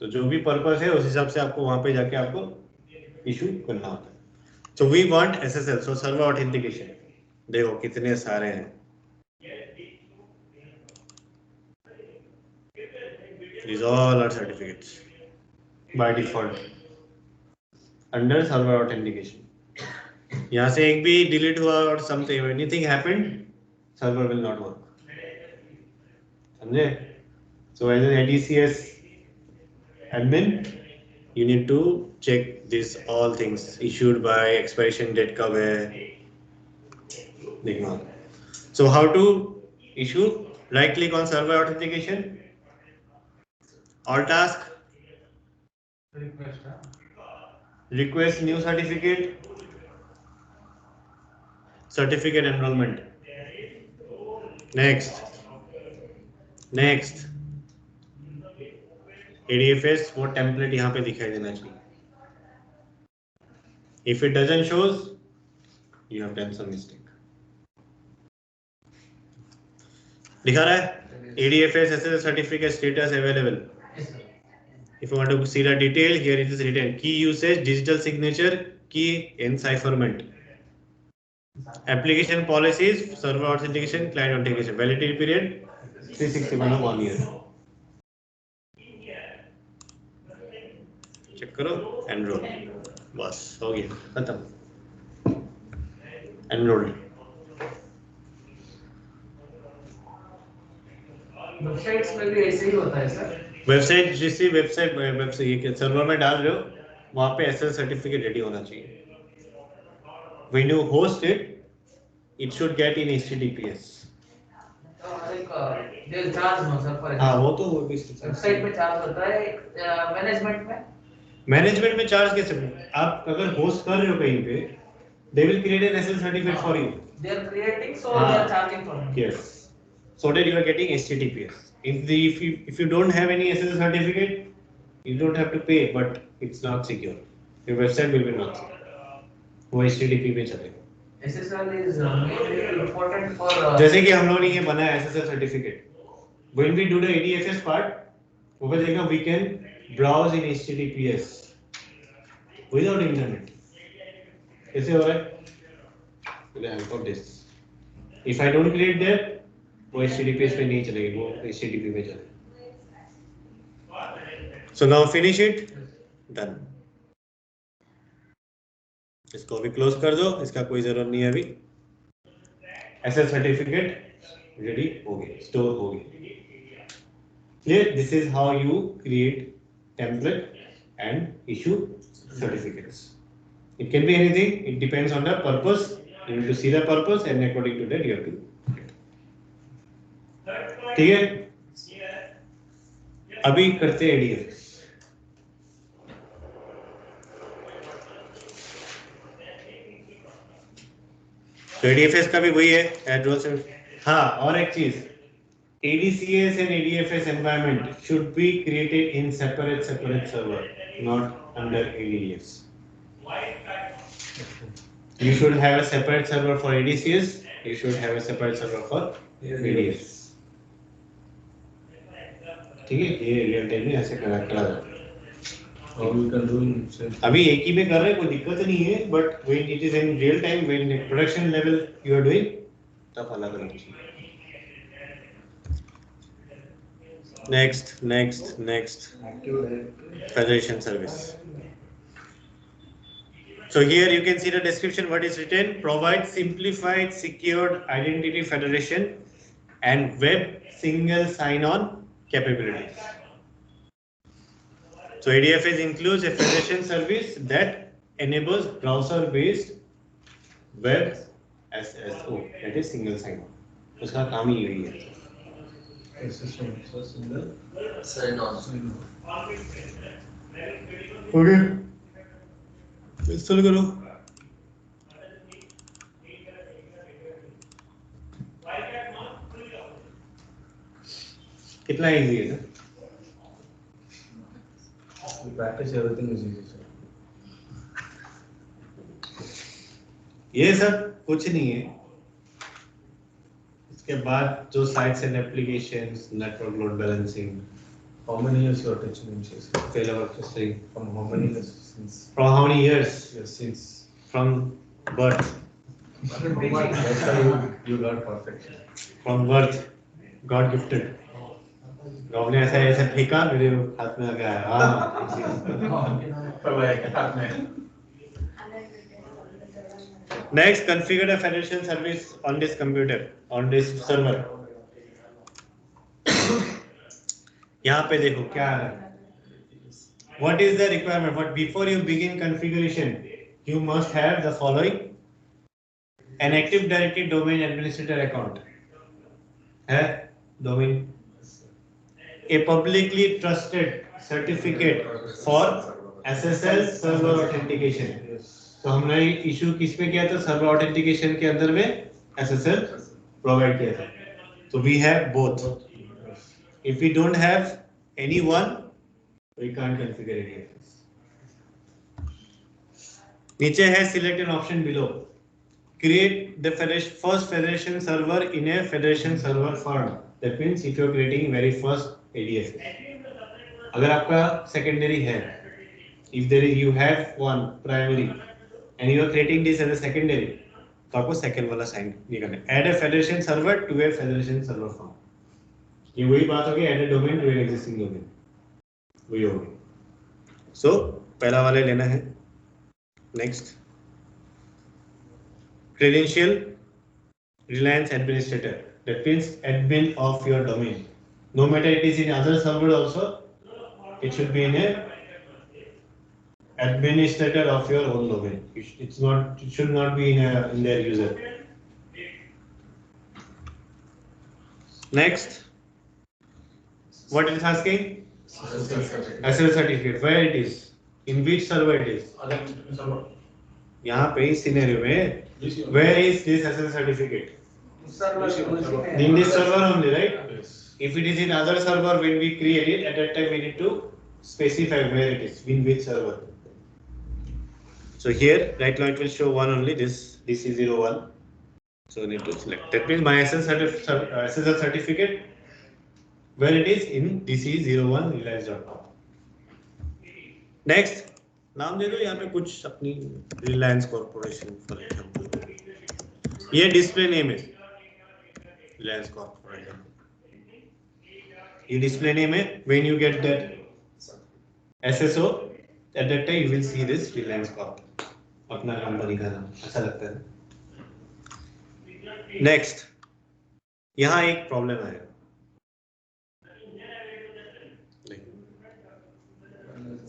तो जो भी पर्पस है उस हिसाब से आपको वहां पे जाके आपको इशू करना होता है. So we want SSL, so server authentication. देखो कितने सारे हैं. These all are certificates by default under server authentication. यहाँ से एक भी डिलीट हुआ और something anything happened, server will not work. समझे? So as an ADCS admin, you need to check this all things. Issued by, expiration date कब है, देखना. So how to issue? Right click on server authentication, all task, request new certificate, certificate enrollment. Next ADFS वो template यहाँ पे दिखाई देना चाहिए. If it doesn't shows, you have done some mistake. दिखा रहा है ADFS SSL certificate status available. If you want to see the detail, here it is written: key usage, digital signature, key encipherment, application policies, server authentication, client authentication, validity period 365 of 1 year. Check करो, enrol, बस हो गया, खत्म. Enrolled. Websites में भी ऐसे ही होता है सर. वेबसाइट जिस वेबसाइट ये सर्वर में डाल रहे हो वहां पे एसएसएल सर्टिफिकेट रेडी होना चाहिए. When you host it, it should get in HTTPS. There charge no sir for. हाँ वो तो वेबसाइट में चार्ज होता है, मैनेजमेंट में चार्ज कैसे? आप अगर होस्ट कर रहे हो कहीं पे, they will create an SSL certificate for you. They are creating, so they are charging for me. Yes. So that you are getting HTTPS. If you don't have any SSL certificate, you don't have to pay, but it's not secure. Your website will be not secure. वो HTTP पे चलेगा. SSL is mainly important for. जैसे कि हम लोगों ने ये बनाया SSL certificate. When we do the ADFS part, वो बताएगा we can browse in HTTPS without internet. कैसे हो रहा है? With the help of this. If I don't create that, वो HTTPS पे नहीं चलेगी, वो HTTP पे चलेगी. So now finish it. Done. इसको अभी क्लोज कर दो, इसका कोई जरूरत नहीं है अभी. SSL सर्टिफिकेट रेडी हो गए, स्टोर हो गए. Clear? This is how you create template and issue certificates. It can be anything. It depends on the purpose. You need to see the purpose and according to that you have to. ठीक है? अभी करते हैं ADFS. तो ADFS का भी वही है एड्रेस. हाँ और एक चीज, ADCS and ADFS environment should be created in separate server, not under ADFS. You should have a separate server for ADCS. You should have a separate server for ADFS. ठीक है, ये रियल टाइम में ऐसे करा जाता है. अभी एक ही में कर रहे हैं, कोई दिक्कत नहीं है, but when it is in real time, when production level you are doing, तब अलग अलग चीज. Next Federation service. So here you can see the description. What is written? Provide simplified, secured identity federation and web single sign-on capabilities. So ADFS includes a federation service that enables browser-based web SSO, that is single sign-on. उसका काम ही यही है. Sign on. Okay. Install करो. कितना easy है ना? We practice everything is easy, sir. ये सब कुछ नहीं है. इसके बाद जो sites and applications, network load balancing. How many years you are teaching in CS? Failover testing. From how many years since? From how many years? Yes, since. From birth. That's why you got perfection. From birth. God gifted. God ने ऐसा ऐसा फेंका मेरे हाथ में आ गया. Next, configure a federation service on this computer, on this server. यहाँ पे देखो क्या आ रहा है. What is the requirement? But before you begin configuration, you must have the following: an Active Directory domain administrator account. है domain. A publicly trusted certificate for SSL server authentication. तो हमने issue किस पे किया था? सर्वर ऑथेंटिकेशन के अंदर में SSL प्रोवाइड किया था. So we have both. If we don't have any one, we can't configure any of this. नीचे है select an option below. Create the first federation server in a federation server firm. That means if you are creating very first ADFS. अगर आपका secondary है, if there is you have one primary and you are creating this as a secondary, तो आपको second वाला sign ये करना है. Add a federation server to a federation server firm. ये वही बात होगी, add a domain to an existing domain. वही होगी. So पहला वाले लेना है. Next, credential Reliance administrator. That means admin of your domain. No matter it is in other server also, it should be in a administrator of your own domain. It should not be in their user. Next, what it is asking? SSL certificate. Where it is? In which server it is? यहाँ पे इस scenario में where is this SSL certificate? In this server only, right? Yes. If it is in other server, when we create it, at that time we need to specify where it is, in which server. So here, right now it will show one only, this DC01. So we need to select. That means my SSL certificate, where it is in DC01 Reliance.com. Next, नाम दे दो यहाँ पे कुछ अपनी Reliance corporation for example. ये display name है Reliance corporation. ये display name है. When you get that SSO, at that time you will see this Reliance Corp. अपना कंपनी का नाम अच्छा लगता है. Next, यहाँ एक प्रॉब्लम है.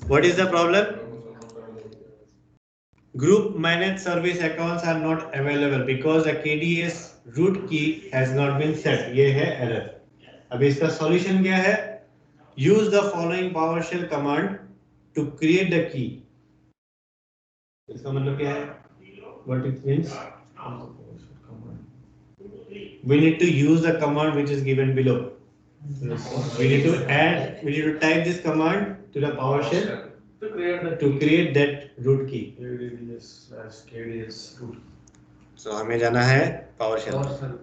What is the problem? Group managed service accounts are not available because the KDS root key has not been set. ये है error. अब इसका solution क्या है? Use the following PowerShell command to create the key. इसका मतलब क्या है? What it means? We need to use the command which is given below. We need to type this command to the PowerShell to create that root key. KDS root. So हमें जाना है PowerShell.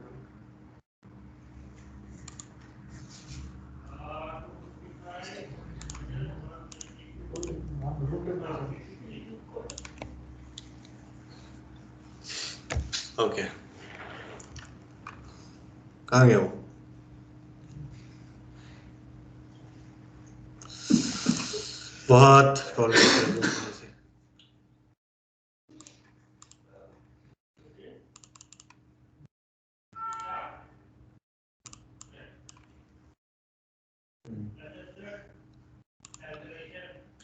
Okay. कहाँ गया वो? बहुत problem है.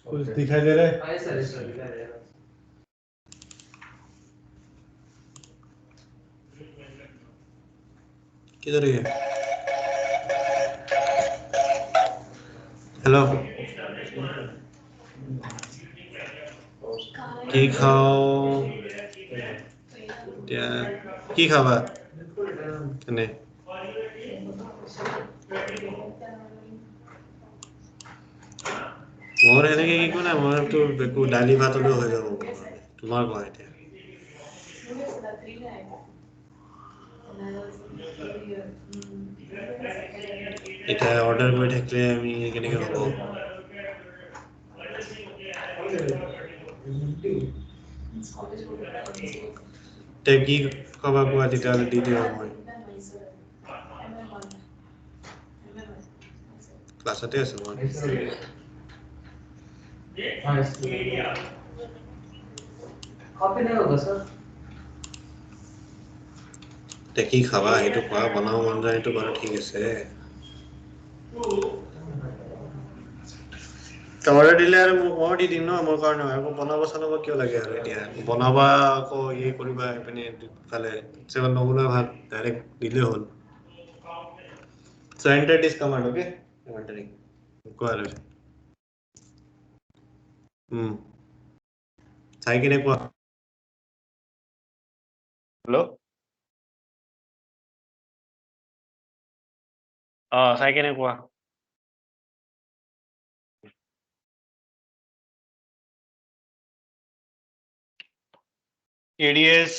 कुछ दिखाई दे रहा है? हाँ सर दिखाई दे रहा है। किधर है? हेलो, কি খাও? এতিয়া কি খাবা? এনে মোৰ এনেকে কি কোৱা নাই, মইতো একো দালি ভাত হ'লেও হৈ যাব মোৰ কাৰণে। তোমাৰ কোৱা এতিয়া। এতিয়া অৰ্ডাৰ কৰি থাকিলে আমি কেনেকে হ'ব? তে কি খাবা কোৱা তেতিয়াহ'লে দি দিওঁ মই। ক্লাছতে আছো মই। कॉपी नहीं होगा सर। তে কি খাবা সেইটো কোৱা, বনাব মন যায় সেইটো বাৰু ঠিক আছে। অৰ্ডাৰ দিলে আৰু মই দি দিম ন, মোৰ কাৰণে আকৌ বনাব চনাব কিয় লাগে আৰু এতিয়া বনাবা আকৌ কৰিবা এইপিনে ফালে নবনোৱা ভাল, ডাইৰেক্ট দিলেই হ'ল। So enter this command, okay? I'm entering. কোৱা আৰু চাই কিনে কোৱা। হেল্ল', চাই কিনে কোৱা। ADS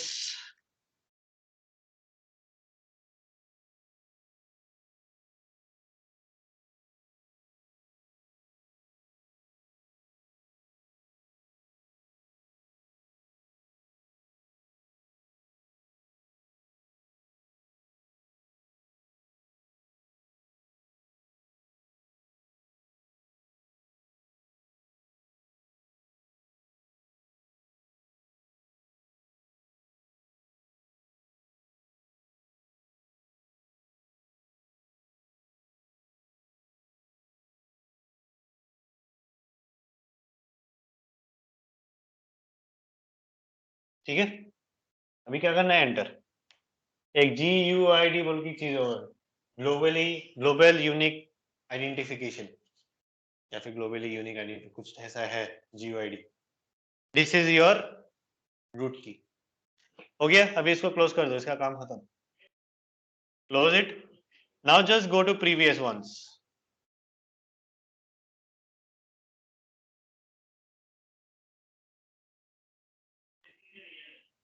ठीक है। अभी क्या करना है, एंटर। एक GUID बोल की चीज होगा, ग्लोबल यूनिक आइडेंटिफिकेशन या फिर ग्लोबली यूनिक आइडेंटिटी, कुछ ऐसा है GUID। This is your root key. हो गया, अभी इसको क्लोज कर दो, इसका काम खत्म। Close it. Now just go to previous ones.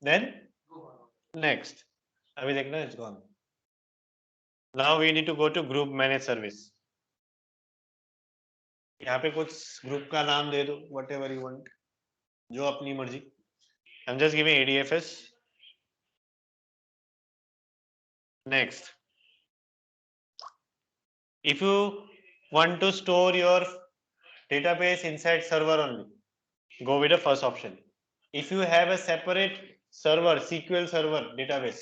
Then next. अभी देखना, it's gone. Now we need to go to group manage service. यहाँ पे कुछ ग्रुप का नाम दे दो, वट एवर यू वांट, जो अपनी मर्जी। I am just giving ADFS। Next. If you want to store your database inside server only, go with the first option. If you have a separate server, SQL server database,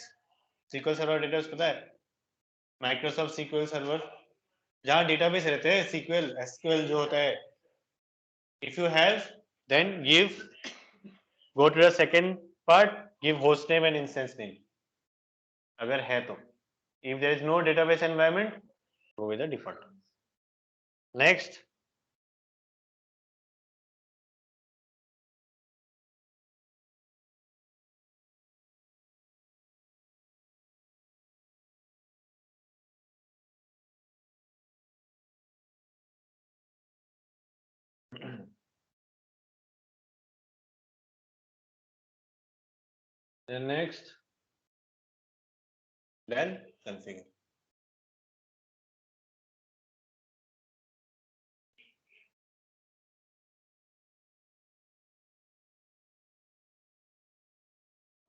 SQL server database पता है? Microsoft SQL server, जहाँ database रहते हैं SQL जो होता है, if you have, then go to the second part, give host name and instance name. अगर है तो, if there is no database environment, go with the default. Next. Then next. Then configure.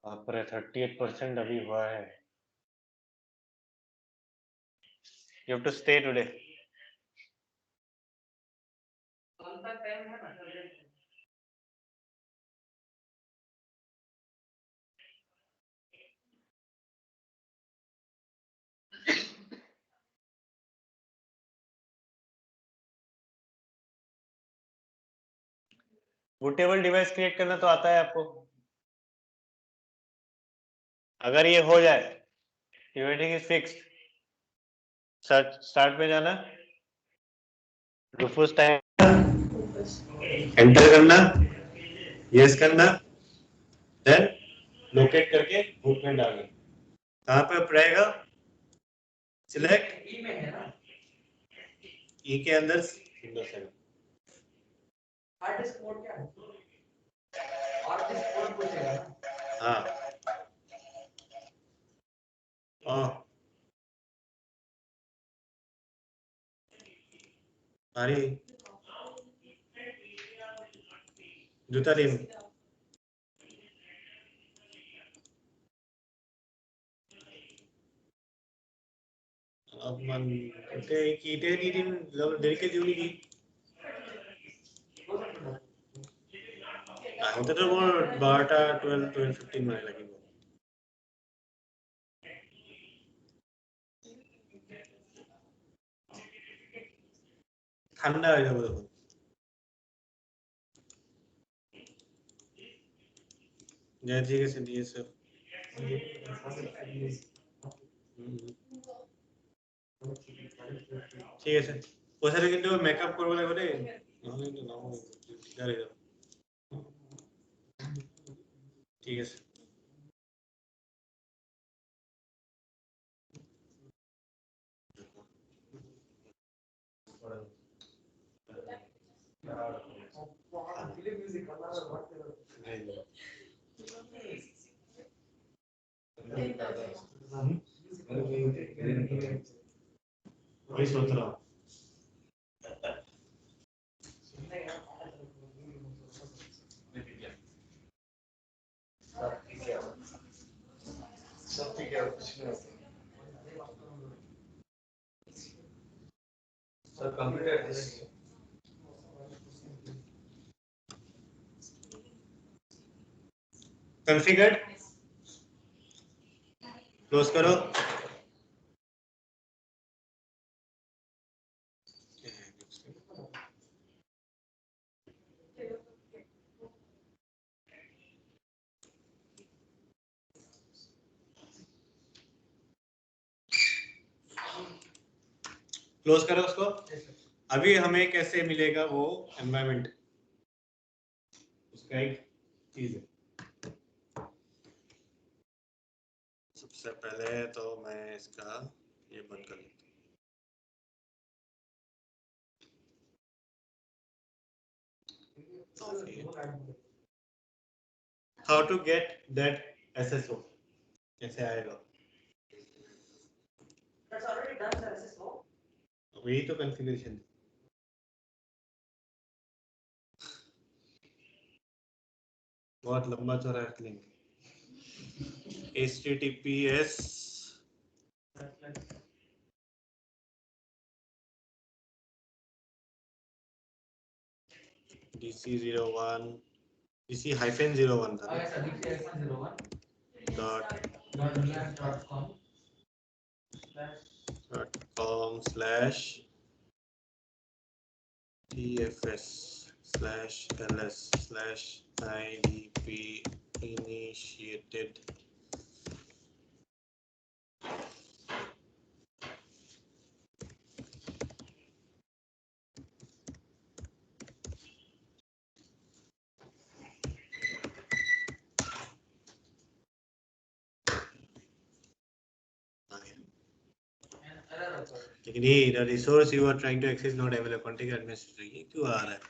पर 38% अभी हुआ है। You have to stay today. Bootable device create करना तो आता है आपको। अगर ये हो जाए, everything is fixed, search start में जाना, रूफोस टाइम एंटर करना, यस करना, देन लोकेट करके बुक में डालना। कहाँ पे रहेगा? सिलेक्ट ई में है ना, ई के अंदर विंडोज 7। हार्ड डिस्क मोड क्या है, हार्ड डिस्क मोड पूछेगा ना। हाँ अरे जूता ले। अब मन ते कीटे नी दिन देर के जुड़ी की होते तो वो 12টা 12:15 मिनट लगेगा। ঠান্ডা হয়ে যাবে তখন। যা ঠিক আছে দিয়েছে। ঠিক আছে ওখানে কিন্তু মেকআপ করবে লাগবে রে, নাহলে কিন্তু নাও ঠিক আছে। ঠিক আছে वही सोच रहा हूँ। सब ठीक है कुछ नहीं होता सर कंप्यूटर कॉन्फ़िगर क्लोज करो। क्लोज करो उसको। अभी हमें कैसे मिलेगा वो एनवायरनमेंट, उसका एक चीज है। सबसे पहले तो मैं इसका ये बंद कर लेता हूँ। How to get that SSO कैसे आएगा? That's already done sir, SSO. वही तो कॉन्फ़िगरेशन बहुत लंबा चौड़ा रख लेंगे। https dc01 dc-01 था Okay, sir, dc-01 dot .com slash tfs slash ls slash idp initiated लेकिन ये the resource you are trying to access not available, configure administrator, ये क्यों आ रहा है?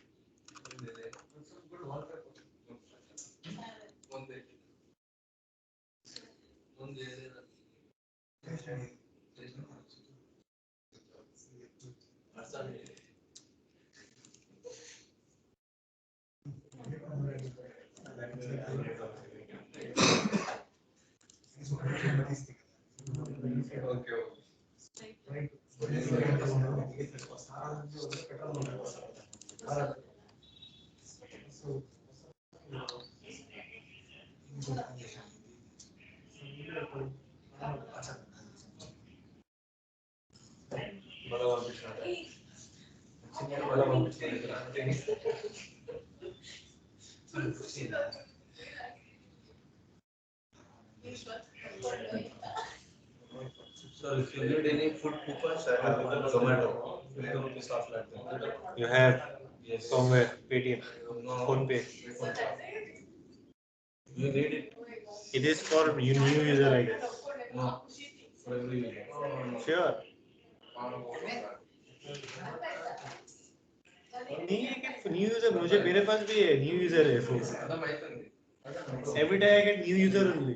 16. So if you need any food coupons, I have on Zomato. 50 rupees off like that. You have Yes. from where? Paytm, No. PhonePe. You need it? It is for new user, I guess. No. For every user. Sure. नहीं है कि new user मुझे मेरे पास भी है new user है phone every day I get new user only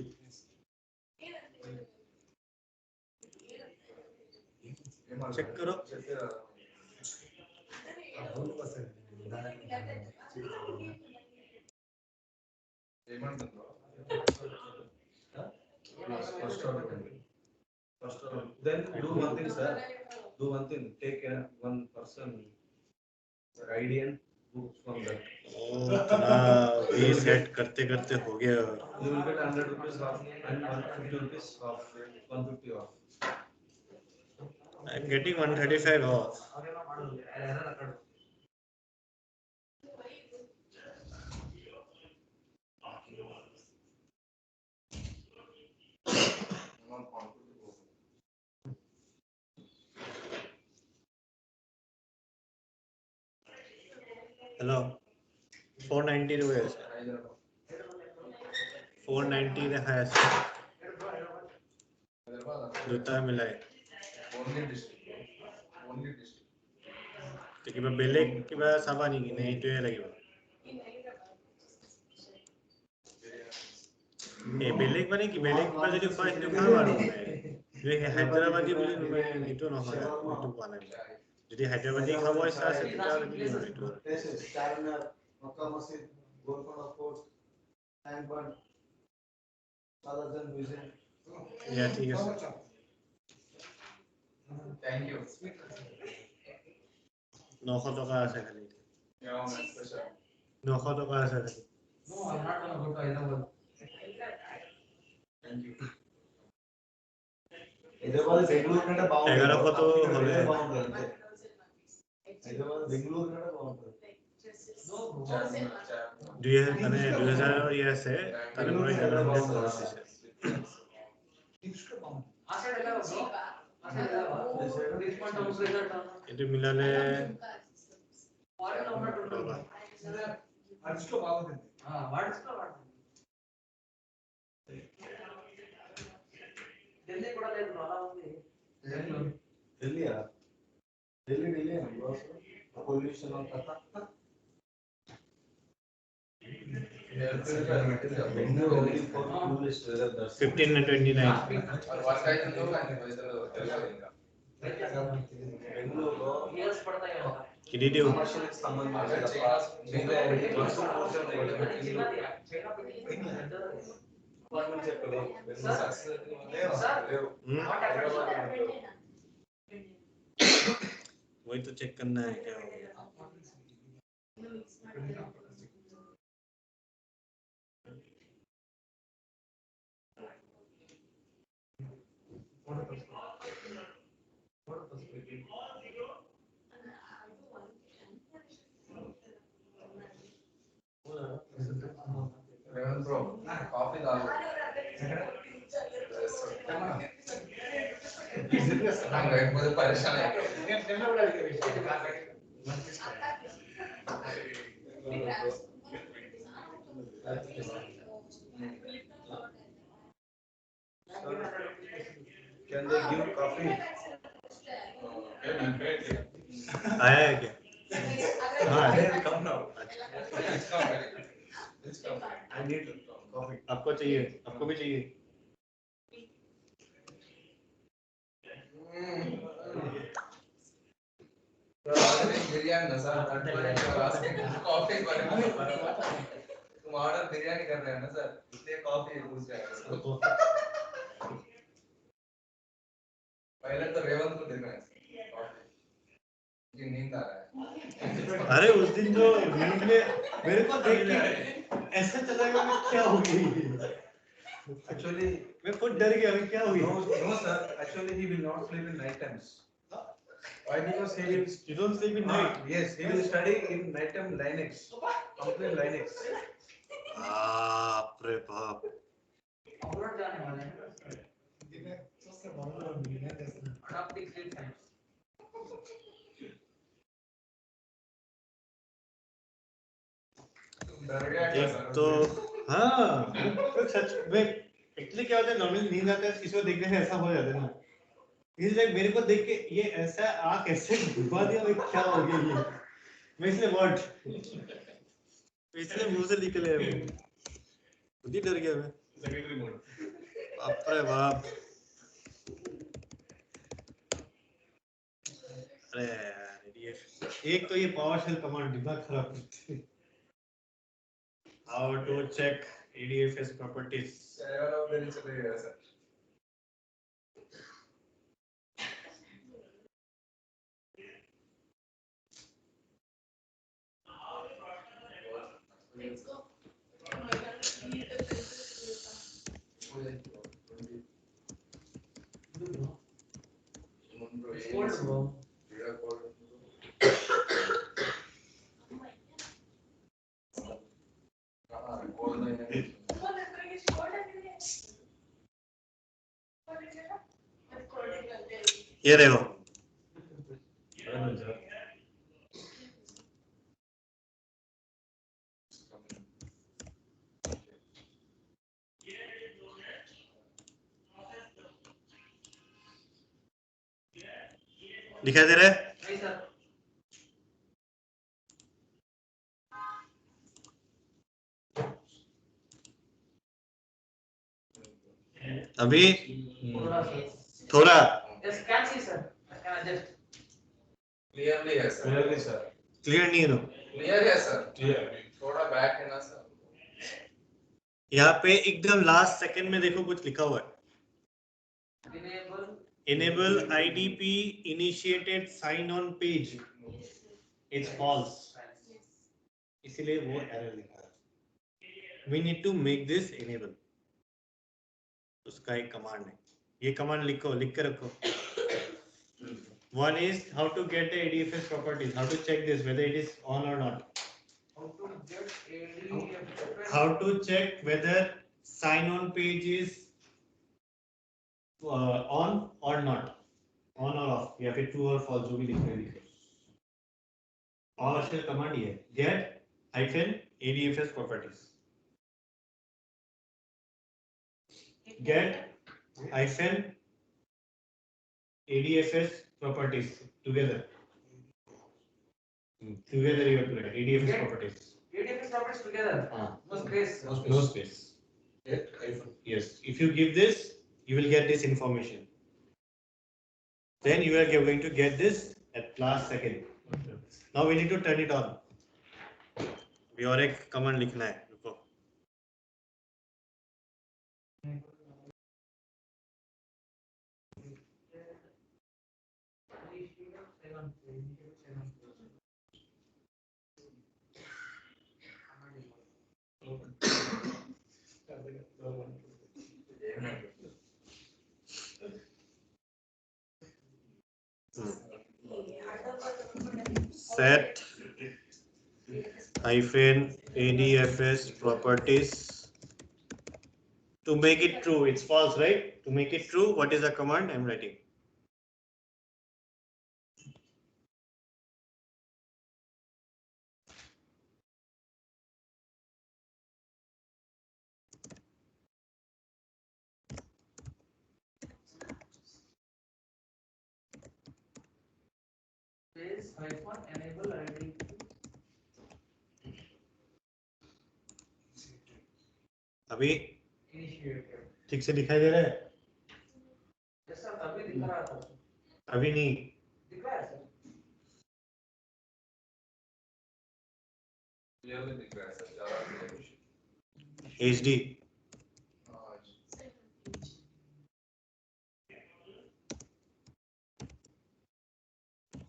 check करो Then do one thing, sir. Do one thing. Take one person ID and book from that. इतना ये सेट करते करते हो गया You will get 100 rupees off and 150 rupees off. 150 off. I am getting 135 of hello 490 rupees 490 रहा है जूता मिला है কিবা বেলেগ কিবা চাবা নেকি নে এইটোৱে লাগিব এই বেলেগ মানে কি বেলেগ কিবা যদি কয় সেইটো খাম আৰু যদি হায়দৰাবাদী বুলি এইটো নহয় এইটো কোৱা নাই যদি হায়দৰাবাদী খাব ইচ্ছা আছে তেতিয়াহ'লে কি দিম এইটো চাৰনাথ মক্কা মছজিদ গোলকোন্ডা ফোর্ট ট্যাঙ্ক বান্ড সালারজং মিউজিয়াম ইয়া ঠিক আছে Thank you. 900 টকা আছে খালি Yeah, my special. 900 টকা আছে খালি No, I'm not gonna go to Hyderabad. Thank you. Hyderabad Bengaluru కంటే బాగుంటుంది 1100 তো হলে బాగుంటుంది అంతే హైదరాబాద్ బెంగళూరు కంటే బాగుంటుంది No, bro. মানে 2000 ৰ ইয়ে আছে তাৰে পৰা 1100 খৰচ হৈছে ఆ side వెళ్ళావా bro? ఆ side వెళ్ళావా? Discount house resort ఆ? এইটো মিলালে Foreign లో ఉన్నట్టు ఉంటుంది. అడిస్కో బాగుంటుంది ఆ, వాడిస్కో వాడు. ఢిల్లీ కూడా లేదు bro, అలా ఉంది. ఢిల్లీయా ఢిల్లీ పొల్యూషన్ అంతా Bengaluru only for tourist weather that's 15 and 29 work అవుతుందో కానీ పైసలు తెలియదు ఇంకా. బెంగళూరులో Years పడతాయేమో. కిడిటి కమర్షియల్ కి సంబంధించి తప్ప మిగతా అన్ని వర్క్స్ కోసం చిన్నది, చైనా పెద్దది. అపార్ట్మెంట్స్ ఎక్కడ లేవు. బెంగళూరు సార్, లేవు. సార్, లేవు. वही तो चेक करना है क्या हो गया రేవంత్ బ్రో కాఫీ తాగు లేకపోతే పరిశ్రమ Can they give coffee? आया है क्या हाँ Come now. I need coffee. आपको चाहिए आपको भी चाहिए बिरयानी ना सर कॉफी तुम ऑर्डर बिरयानी कर रहे हैं ना सर इसलिए कॉफी पूछ रहे हैं पहले तो रेवंत को देखना है मुझे नींद आ रहा है अरे उस दिन जो न्यूज में मेरे को देख के ऐसा चला गया मैं क्या हो गई Actually, मैं खुद डर गया मैं क्या हो no, गई no, sir. Actually, he will not sleep in night times. Why? Because he will. you don't sleep in night Yes, he will study in night time Linux, complete Linux. बाप रे बाप अब्रॉड जाने वाले हैं adopt the great times डर गया क्या एक सर? तो हाँ तो सच में एक्चुअली क्या होता है नॉर्मली नींद आता है किसी को देखने से ऐसा हो जाता है ना इस लाइक मेरे को देख के ये ऐसा आंख ऐसे घुमा दिया भाई क्या हो गया ये मैं इसलिए व्हाट इसलिए मुंह से निकले खुद ही डर गया मैं सेकेंडरी मोड बाप रे बाप अरे यार ये एक तो ये पावरशेल कमांड दिमाग खराब करती है how to check ADFS properties चलो मेरे चले गया sir. Let's go. It's cold, bro. ये देखो दिखाई दे रहा है नहीं सर अभी थोड़ा सा थोड़ा yes can see sir I can adjust Clearly है सर. Clearly, sir. क्लियर नहीं है ना Clear है सर. Clear. थोड़ा बैक है ना सर. यहाँ पे एकदम लास्ट सेकंड में देखो कुछ लिखा हुआ है enable enable IDP initiated sign on page it's false इसीलिए वो एरर लिखा है we need to make this enable उसका एक कमांड है ये कमांड लिखो लिख के रखो one is how to get the ADFS properties how to check this whether it is on or not how to get ADFS how to check whether sign on page is on or not on or off या फिर true or false जो भी लिख रहे लिखो PowerShell command ये get hyphen ADFS properties get hyphen ADFS properties together together you have to write ADFS Get. properties ADFS properties together no space no space yes if you give this you will get this information then you are going to get this at last second now we need to turn it on अभी और एक command लिखना है रुको set hyphen ADFS properties to make it true it's false right to make it true what is the command I'm writing space hyphen enable IDP अभी initiated ठीक से दिखाई दे रहा है yes sir तभी दिख रहा था अभी नहीं दिख रहा है सर Clearly दिख रहा है सर. ज़्यादा clear. HD हाँ.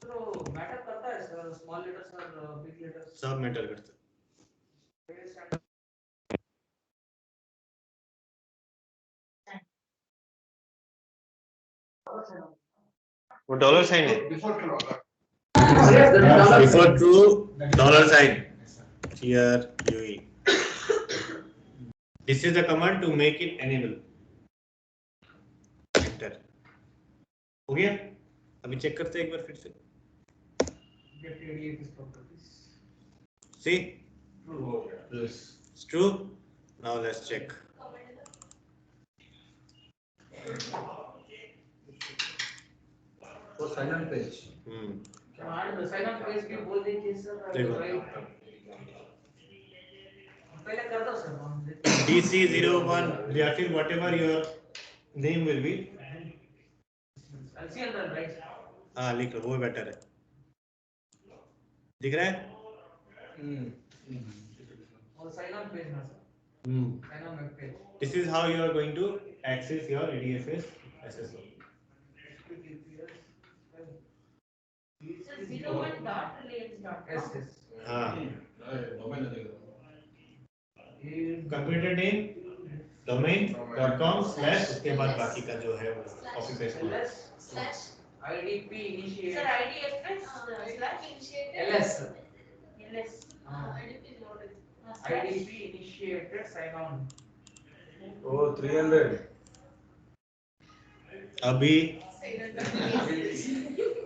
तो मैटर करता है सर स्मॉल लेटर्स और बिग लेटर्स सब मैटर करता है वो डॉलर साइन है before true before true dollar sign here UE This is the command to make it enable. Enter. हो गया? अभी चेक करते हैं एक बार फिर से. Get ADFS properties. See, Yes. it's true. Now let's check. So silent page. Command sign-up page भी बोल दीजिए सर. देखो. पहले कर दो सर. DC01 या फिर whatever your name will be. LCL run right? हाँ लिख लो, वो बेटर है. दिख रहा है? और sign-up page ना sir. Sign-up web page. This is how you are going to access your ADFS SSO. So 01 dot relates dot com. Yes, yes. हाँ. ये कंप्यूटर नेम domain.com / उसके बाद बाकी का जो है कॉपी पेस्ट करो. Slash IDP initiate. sir IDFS slash initiated LS. LS. IDP is loaded. IDP initiated sign on. Oh, 300. अभी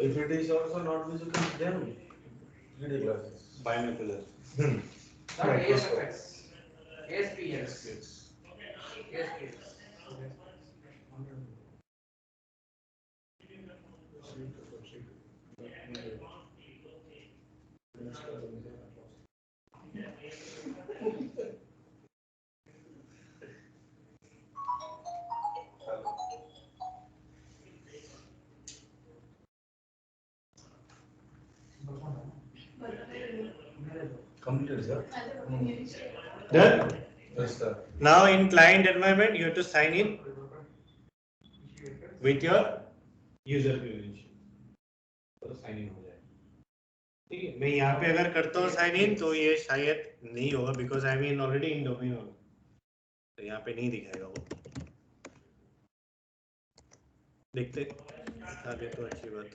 If it is also not visible, then read the glasses. Binocular. Not ASFX. ASPX. ASPX. Completed, sir. Done. Yes, sir. Now in client environment you have to sign in with your user credential. तो sign in हो जाएगा. ठीक है. मैं यहाँ पे अगर करता हूँ साइन इन तो ये शायद नहीं होगा because I am already in domain one. तो यहाँ पे नहीं दिखाएगा वो. देखते दिखा दे तो अच्छी बात.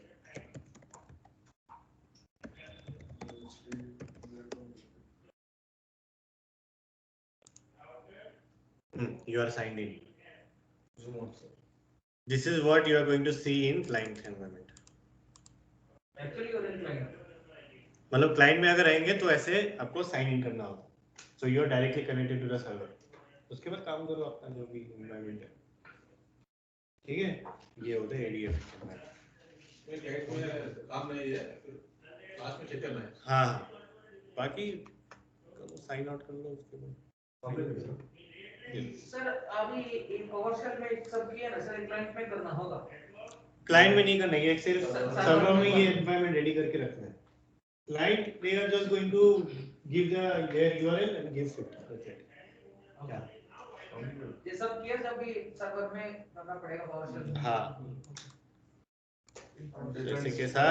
You are signed in. Zoom out, sir. This is what you are going to see in client environment. Actually, you're in client. मतलब क्लाइंट में अगर रहेंगे तो ऐसे आपको साइन इन करना होगा. So you are directly connected to the server. उसके बाद काम करो अपना जो भी एनवायरनमेंट है. ठीक है. ये होता है एडीएफ. काम नहीं है लास्ट में चेक करना है. हाँ बाकी साइन आउट कर लो उसके बाद. Completed, sir. सर अभी इन PowerShell में सब किया ना सर, क्लाइंट में करना होगा. क्लाइंट में नहीं करना है, सिर्फ सर्वर में ये एनवायरनमेंट रेडी करके रखना है. Client they are just going to give their URL and give it. ये सब किया जब भी सर्वर में करना पड़ेगा PowerShell. हाँ. जैसे के साथ